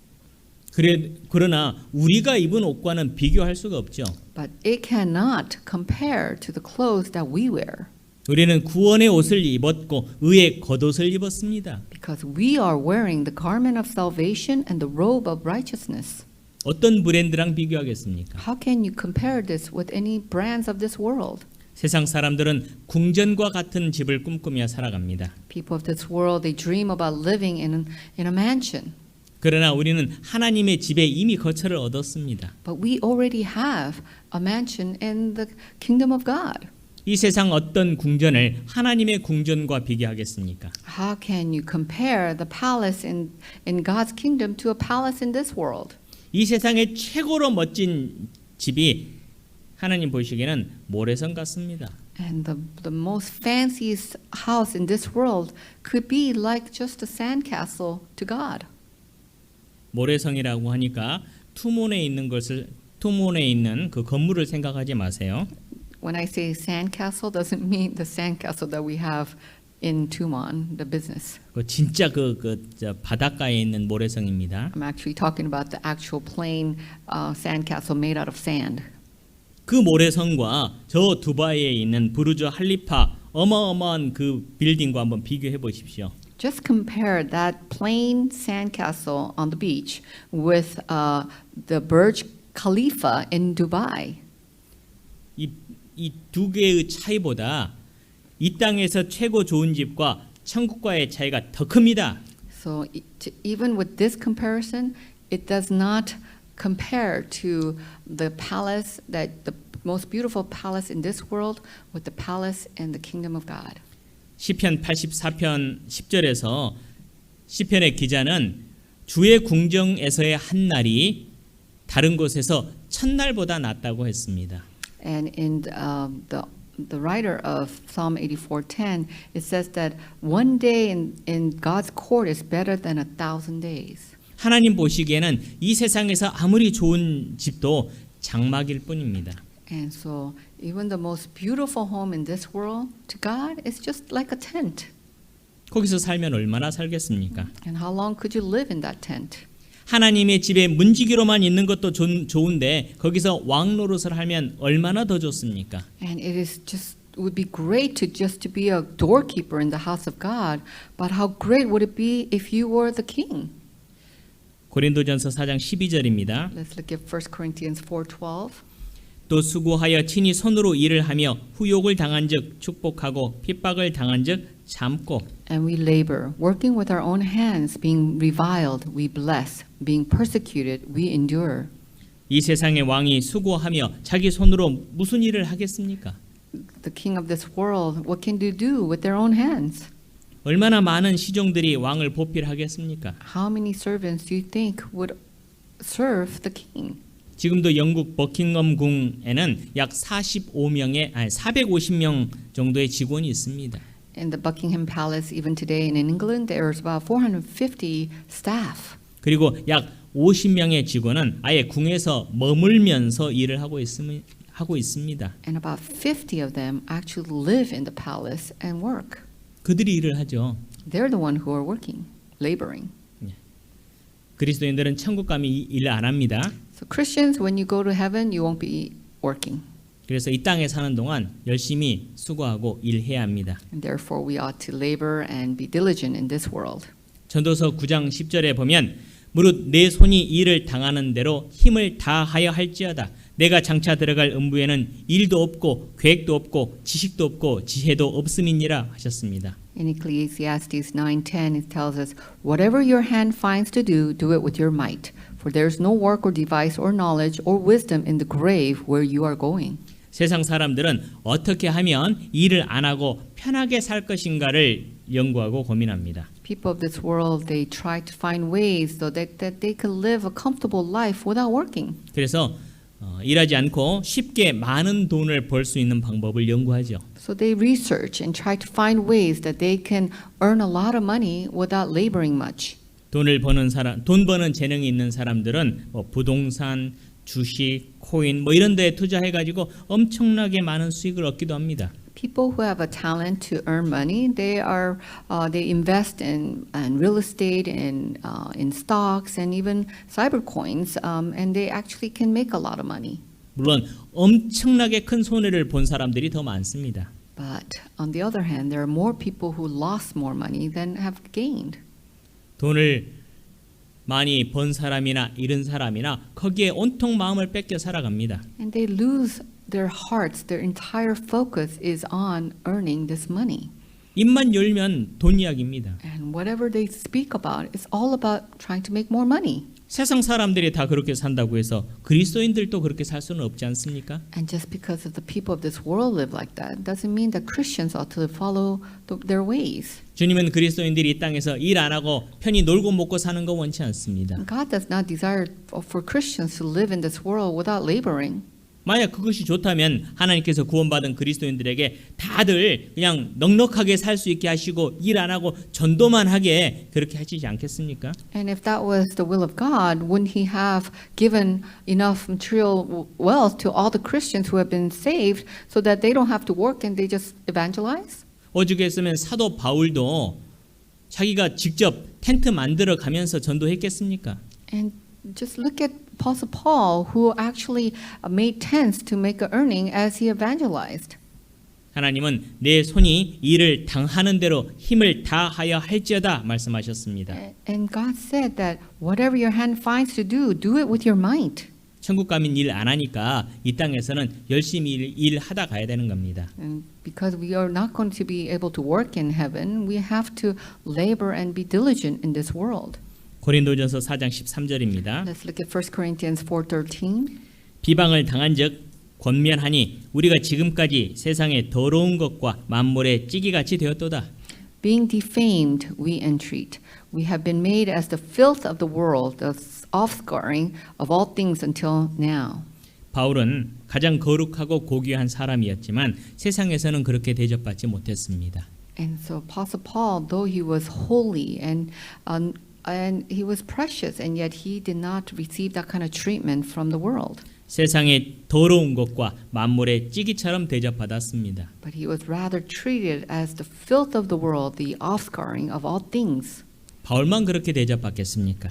그러나 우리가 입은 옷과는 비교할 수가 없죠. But it cannot compare to the clothes that we wear. 우리는 구원의 옷을 입었고 의의 겉옷을 입었습니다. Because we are wearing the garment of salvation and the robe of righteousness. 어떤 브랜드랑 비교하겠습니까? How can you compare this with any brands of this world? 세상 사람들은 궁전과 같은 집을 꿈꾸며 살아갑니다. People of this world, they dream about living in a mansion. 그러나 우리는 하나님의 집에 이미 거처를 얻었습니다. But we already have a mansion in the kingdom of God. 이 세상 어떤 궁전을 하나님의 궁전과 비교하겠습니까? How can you compare the palace in God's kingdom to a palace in this world? 이 세상의 최고로 멋진 집이 하나님 보시기에는 모래성 같습니다. And the most fanciest house in this world could be like just a sandcastle to God. 모래성이라고 하니까 투몬에 있는 그 건물을 생각하지 마세요. When I say sandcastle, doesn't mean the sandcastle that we have in Tumon, the business. 그 진짜 저 바닷가에 있는 모래성입니다. I'm actually talking about the actual plain sandcastle made out of sand. 그 모래성과 저 두바이에 있는 부르주 할리파 어마어마한 그 빌딩과 한번 비교해 보십시오. Just compare that plain sandcastle on the beach with the Burj Khalifa in Dubai. 이 두 개의 차이보다 이 땅에서 최고 좋은 집과 천국과의 차이가 더 큽니다. So even with this comparison, it does not compare to the palace, that the most beautiful palace in this world with the palace in the kingdom of God. 시편 84편 10절에서 시편의 기자는 주의 궁정에서의 한 날이 다른 곳에서 첫날보다 낫다고 했습니다. And in the writer of Psalm 84:10, it says that one day in God's court is better than 1,000 days. 하나님 보시기에는 이 세상에서 아무리 좋은 집도 장막일 뿐입니다. And so even the most beautiful home in this world, to God, is just like a tent. 거기서 살면 얼마나 살겠습니까? And how long could you live in that tent? 하나님의 집에 문지기로만 있는 것도 좋은데 거기서 왕 노릇을 하면 얼마나 더 좋습니까? And it would be great to be a doorkeeper in the house of God, but how great would it be if you were the king? 고린도전서 4장 12절입니다. Let's look at 1 Corinthians 4:12. 또 수고하여 친히 손으로 일을 하며 후욕을 당한즉 축복하고 핍박을 당한즉 참고 And we labor, working with our own hands, being reviled, we bless, being persecuted, we endure. 이 세상의 왕이 수고하며 자기 손으로 무슨 일을 하겠습니까? The king of this world, what can they do with their own hands? 얼마나 많은 시종들이 왕을 보필하겠습니까? How many servants do you think would serve the king? 지금도 영국 버킹엄 궁에는 약 450명 정도의 직원이 있습니다. In the Buckingham Palace, even today in England, there's about 450 staff. 그리고 약 50명의 직원은 아예 궁에서 머물면서 일을 하고 있습니다. And about 50 of them actually live in the palace and work. 그들이 일을 하죠. They're the one who are working, laboring. 그리스도인들은 천국 가면 일 안 합니다. So Christians, when you go to heaven, you won't be working. 그래서 이 땅에 사는 동안 열심히 수고하고 일해야 합니다. And therefore, we ought to labor and be diligent in this world. 전도서 9장 10절에 보면 무릇 내 손이 일을 당하는 대로 힘을 다하여 할지어다. 내가 장차 들어갈 음부에는 일도 없고 계획도 없고 지식도 없고 지혜도 없음이니라 하셨습니다. In Ecclesiastes 9:10, it tells us, "Whatever your hand finds to do, do it with your might, for there is no work or device or knowledge or wisdom in the grave where you are going." 세상 사람들은 어떻게 하면 일을 안 하고 편하게 살 것인가를 연구하고 고민합니다. People of this world, they try to find ways so that they could live a comfortable life without working. 그래서 일하지 않고 쉽게 많은 돈을 벌 수 있는 방법을 연구하죠. So they research and try to find ways that they can earn a lot of money without laboring much. 돈 버는 재능이 있는 사람들은 부동산, 주식, 코인 이런 데에 투자해 가지고 엄청나게 많은 수익을 얻기도 합니다. People who have a talent to earn money, they invest in real estate and in stocks and even cyber coins, and they actually can make a lot of money. 물론 엄청나게 큰 손해를 본 사람들이 더 많습니다. But on the other hand, there are more people who lost more money than have gained. 돈을 많이 번 사람이나 잃은 사람이나 거기에 온통 마음을 뺏겨 살아갑니다. And they lose their hearts, their entire focus is on earning this money. 입만 열면 돈 이야기입니다. And whatever they speak about, it's all about trying to make more money. 세상 사람들이 다 그렇게 산다고 해서 그리스도인들도 그렇게 살 수는 없지 않습니까? And just because of the people of this world live like that doesn't mean that Christians ought to follow their ways. 주님은 그리스도인들이 이 땅에서 일 안 하고 편히 놀고 먹고 사는 거 원치 않습니다. God does not desire for Christians to live in this world without laboring. 만약 그것이 좋다면 하나님께서 구원받은 그리스도인들에게 다들 그냥 넉넉하게 살 수 있게 하시고 일 안 하고 전도만 하게 그렇게 하시지 않겠습니까? And if that was the will of God, wouldn't He have given enough material wealth to all the Christians who have been saved so that they don't have to work and they just evangelize? 오죽했으면 사도 바울도 자기가 직접 텐트 만들어 가면서 전도했겠습니까? And just look at Apostle Paul, who actually made tents to make an earning as he evangelized. 하나님은 내 손이 일을 당하는 대로 힘을 다하여 할지어다 말씀하셨습니다. And God said that whatever your hand finds to do it with your might. 천국 가면 일 안 하니까 이 땅에서는 열심히 일하다 가야 되는 겁니다. And because we are not going to be able to work in heaven, we have to labor and be diligent in this world. 고린도전서 4장 13절입니다. Let's look at 1 Corinthians 4:13. 비방을 당한즉 권면하니 우리가 지금까지 세상의 더러운 것과 만물의 찌기같이 되었도다. Being defamed, we entreat. We have been made as the filth of the world, the offscouring of all things until now. 바울은 가장 거룩하고 고귀한 사람이었지만 세상에서는 그렇게 대접받지 못했습니다. And so Apostle Paul, though he was holy and he was precious, and yet he did not receive that kind of treatment from the world. 세상의 더러운 것과 만물의 찌기처럼 대접받았습니다. But he was rather treated as the filth of the world, the offscouring of all things. 바울만 그렇게 대접받겠습니까?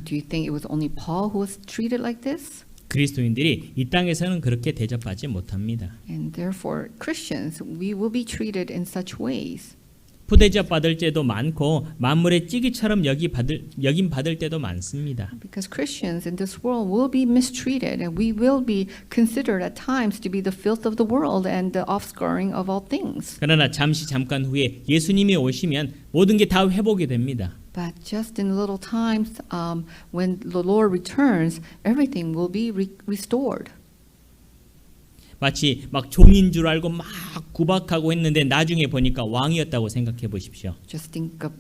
Do you think it was only Paul who was treated like this? 그리스도인들이 이 땅에서는 그렇게 대접받지 못합니다. And therefore, Christians, we will be treated in such ways. 부대접 받을 때도 많고 만물의 찌기처럼 여김 받을 때도 많습니다. Because Christians in this world will be mistreated, and we will be considered at times to be the filth of the world and the offscouring of all things. 그러나 잠깐 후에 예수님이 오시면 모든 게 다 회복이 됩니다. But just in little times, when the Lord returns, everything will be restored. 마치 막 종인 줄 알고 막 구박하고 했는데 나중에 보니까 왕이었다고 생각해 보십시오. Just think of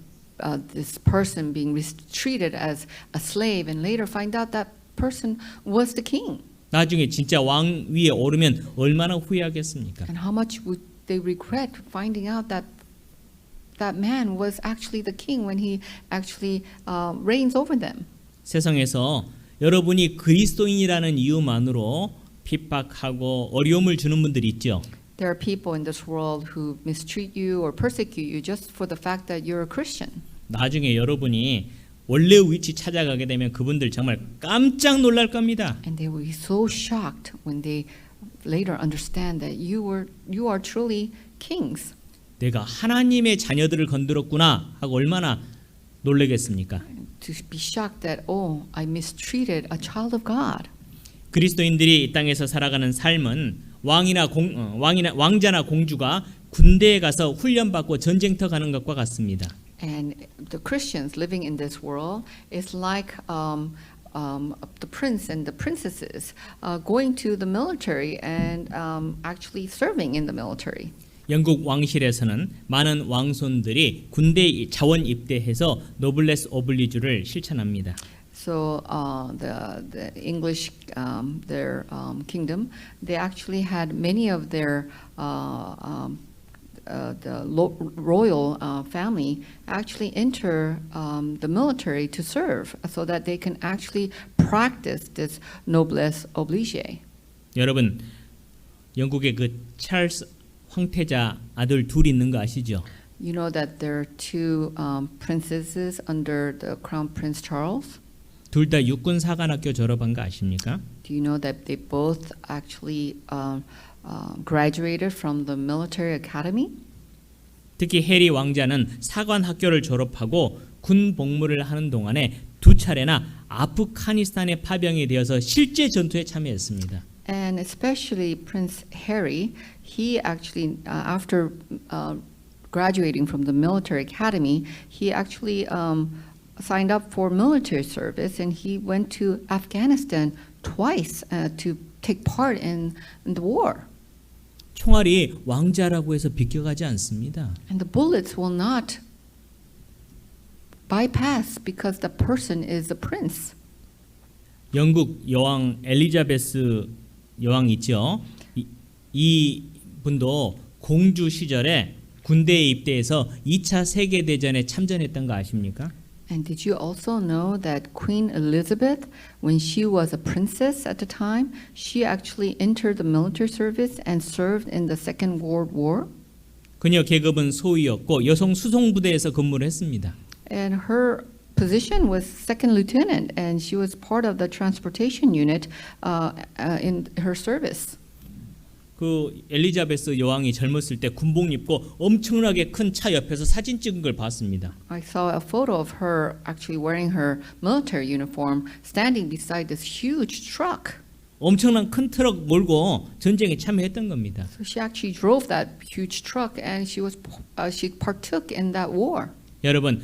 this person being treated as a slave, and later find out that person was the king. 나중에 진짜 왕 위에 오르면 얼마나 후회하겠습니까? And how much would they regret finding out that that man was actually the king when he actually reigns over them. 세상에서 여러분이 그리스도인이라는 이유만으로 핍박하고 어려움을 주는 분들이 있죠. There are people in this world who mistreat you or persecute you just for the fact that you're a Christian. 나중에 여러분이 원래 위치 찾아가게 되면 그분들 정말 깜짝 놀랄 겁니다. And they will be so shocked when they later understand that you are truly kings. 내가 하나님의 자녀들을 건드렸구나 하고 얼마나 놀라겠습니까? To be shocked that, oh, I mistreated a child of God. 그리스도인들이 이 땅에서 살아가는 삶은 왕자나 공주가 군대에 가서 훈련받고 전쟁터 가는 것과 같습니다. And the Christians living in this world is like the prince and the princesses going to the military and actually serving in the military. 영국 왕실에서는 많은 왕손들이 군대 자원 입대해서 노블레스 오블리주를 실천합니다. So the English, their kingdom, they actually had many of their royal family actually enter the military to serve, so that they can actually practice this noblesse oblige. 여러분, 영국의 그 찰스 황태자 아들 둘 있는 거 아시죠? You know that there are two princesses under the Crown Prince Charles. 둘 다 육군 사관학교 졸업한 거 아십니까? Do you know that they both actually graduated from the military academy? 특히 해리 왕자는 사관학교를 졸업하고 군 복무를 하는 동안에 두 차례나 아프가니스탄에 파병이 되어서 실제 전투에 참여했습니다. And especially Prince Harry, he actually, after graduating from the military academy, he actually signed up for military service, and he went to Afghanistan twice to take part in the war. 총알이 왕자라고 해서 비껴가지 않습니다. And the bullets will not bypass because the person is a prince. 영국 여왕 엘리자베스 여왕 있죠. 이 분도 공주 시절에 군대에 입대해서 2차 세계 대전에 참전했던 거 아십니까? And did you also know that Queen Elizabeth, when she was a princess at the time, she actually entered the military service and served in the Second World War? 그녀 계급은 소위였고 여성 수송부대에서 근무를 했습니다. And her position was second lieutenant, and she was part of the transportation unit in her service. 그 엘리자베스 여왕이 젊었을 때 군복 입고 엄청나게 큰 차 옆에서 사진 찍은 걸 봤습니다. I saw a photo of her actually wearing her military uniform, standing beside this huge truck. 엄청난 큰 트럭 몰고 전쟁에 참여했던 겁니다. So she actually drove that huge truck, and she partook in that war. 여러분,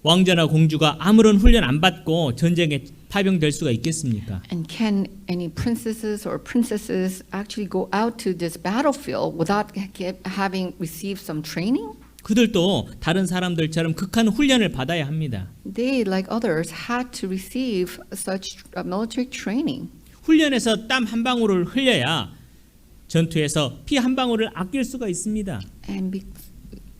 왕자나 공주가 아무런 훈련 안 받고 전쟁에 파병될 수가 있겠습니까? And can any princesses or princesses actually go out to this battlefield without having received some training? 그들도 다른 사람들처럼 극한 훈련을 받아야 합니다. They, like others, had to receive such military training. 훈련에서 땀 한 방울을 흘려야 전투에서 피 한 방울을 아낄 수가 있습니다. And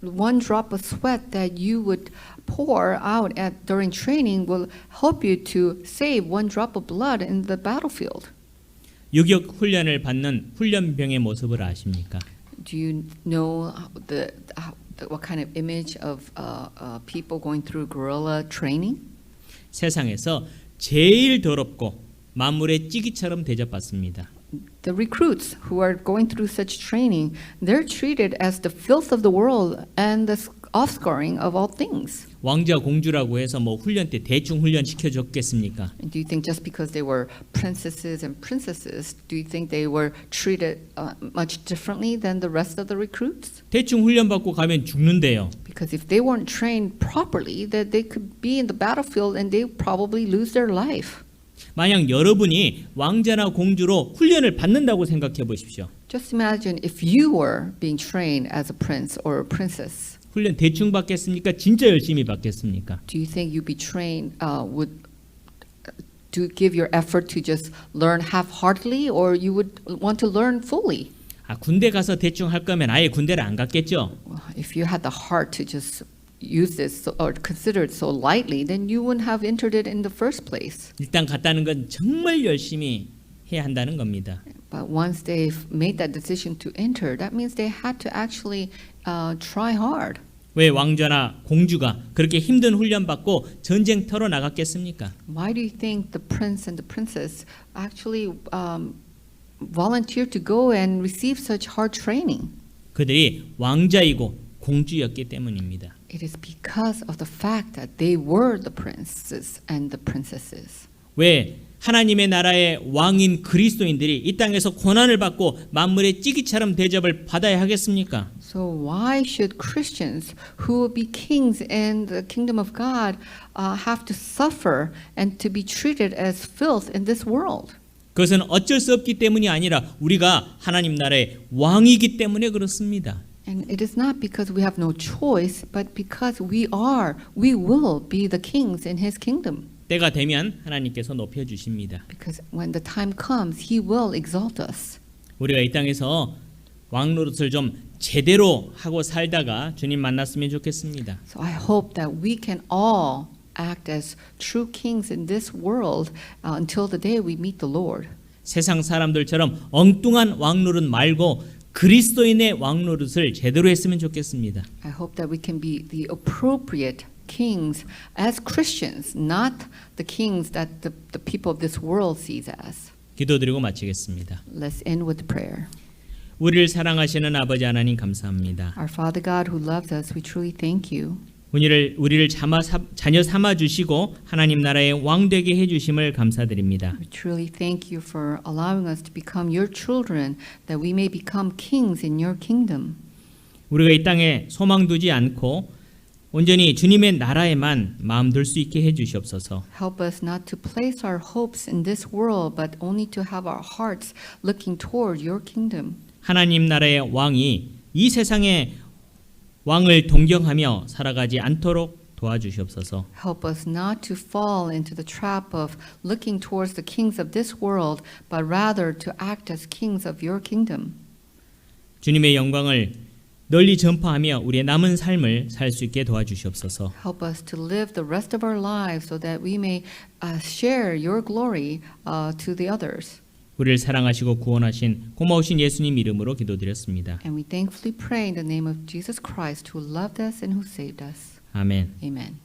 one drop of sweat that you would pour out during training will help you to save one drop of blood in the battlefield. 유격 훈련을 받는 훈련병의 모습을 아십니까? Do you know what kind of image of people going through guerrilla training? 세상에서 제일 더럽고 만물의 찌기처럼 대접받습니다. The recruits who are going through such training, they're treated as the filth of the world and the offscouring of all things. 왕자 공주라고 해서 뭐 훈련 때 대충 훈련 시켜줬겠습니까? Do you think just because they were princesses and princesses, do you think they were treated much differently than the rest of the recruits? 대충 훈련 받고 가면 죽는데요. Because if they weren't trained properly, that they could be in the battlefield and they probably lose their life. 만약 여러분이 왕자나 공주로 훈련을 받는다고 생각해 보십시오. Just imagine if you were being trained as a prince or a princess. 훈련 대충 받겠습니까? 진짜 열심히 받겠습니까? Do you think you'd be trained to give your effort to just learn half-heartedly, or you would want to learn fully? 군대 가서 대충 할 거면 아예 군대를 안 갔겠죠. Well, if you had the heart to just use this or consider it so lightly, then you wouldn't have entered it in the first place. 일단 갔다는 건 정말 열심히 해야 한다는 겁니다. But once they've made that decision to enter, that means they had to actually try hard. 왜 왕자나 공주가 그렇게 힘든 훈련 받고 전쟁터로 나갔겠습니까? Why do you think the prince and the princess actually volunteered to go and receive such hard training? 그들이 왕자이고 공주였기 때문입니다. It is because of the fact that they were the princes and the princesses. 왜 하나님의 나라의 왕인 그리스도인들이 이 땅에서 고난을 받고 만물의 찌기처럼 대접을 받아야 하겠습니까? So why should Christians who will be kings in the kingdom of God have to suffer and to be treated as filth in this world? 그것은 어쩔 수 없기 때문이 아니라 우리가 하나님 나라의 왕이기 때문에 그렇습니다. And it is not because we have no choice, but because we will be the kings in His kingdom. 때가 되면 하나님께서 높여주십니다. Because when the time comes, He will exalt us. 우리가 이 땅에서 왕 노릇을 좀 제대로 하고 살다가 주님 만났으면 좋겠습니다. So I hope that we can all act as true kings in this world until the day we meet the Lord. 세상 사람들처럼 엉뚱한 왕 노릇 말고 그리스도인의 왕 노릇을 제대로 했으면 좋겠습니다. I hope that we can be the appropriate kings as Christians, not the kings that the people of this world sees as. 기도드리고 마치겠습니다. Let's end with prayer. 우리를 사랑하시는 아버지 하나님 감사합니다. Our Father God who loves us, we truly thank you. 우리를 자녀 삼아 주시고 하나님 나라의 왕 되게 해 주심을 감사드립니다. We truly thank you for allowing us to become your children, that we may become kings in your kingdom. 우리가 이 땅에 소망 두지 않고 온전히 주님의 나라에만 마음 둘 수 있게 해 주시옵소서. Help us not to place our hopes in this world, but only to have our hearts looking toward your kingdom. 하나님 나라의 왕이 이 세상의 왕을 동경하며 살아가지 않도록 도와주시옵소서. Help us not to fall into the trap of looking towards the kings of this world, but rather to act as kings of your kingdom. 주님의 영광을 널리 전파하며 우리의 남은 삶을 살 수 있게 도와주시옵소서. Help us to live the rest of our lives so that we may share your glory to the others. 우리를 사랑하시고 구원하신 고마우신 예수님 이름으로 기도드렸습니다. And we thankfully pray in the name of Jesus Christ, who loved us and who saved us. 아멘. Amen.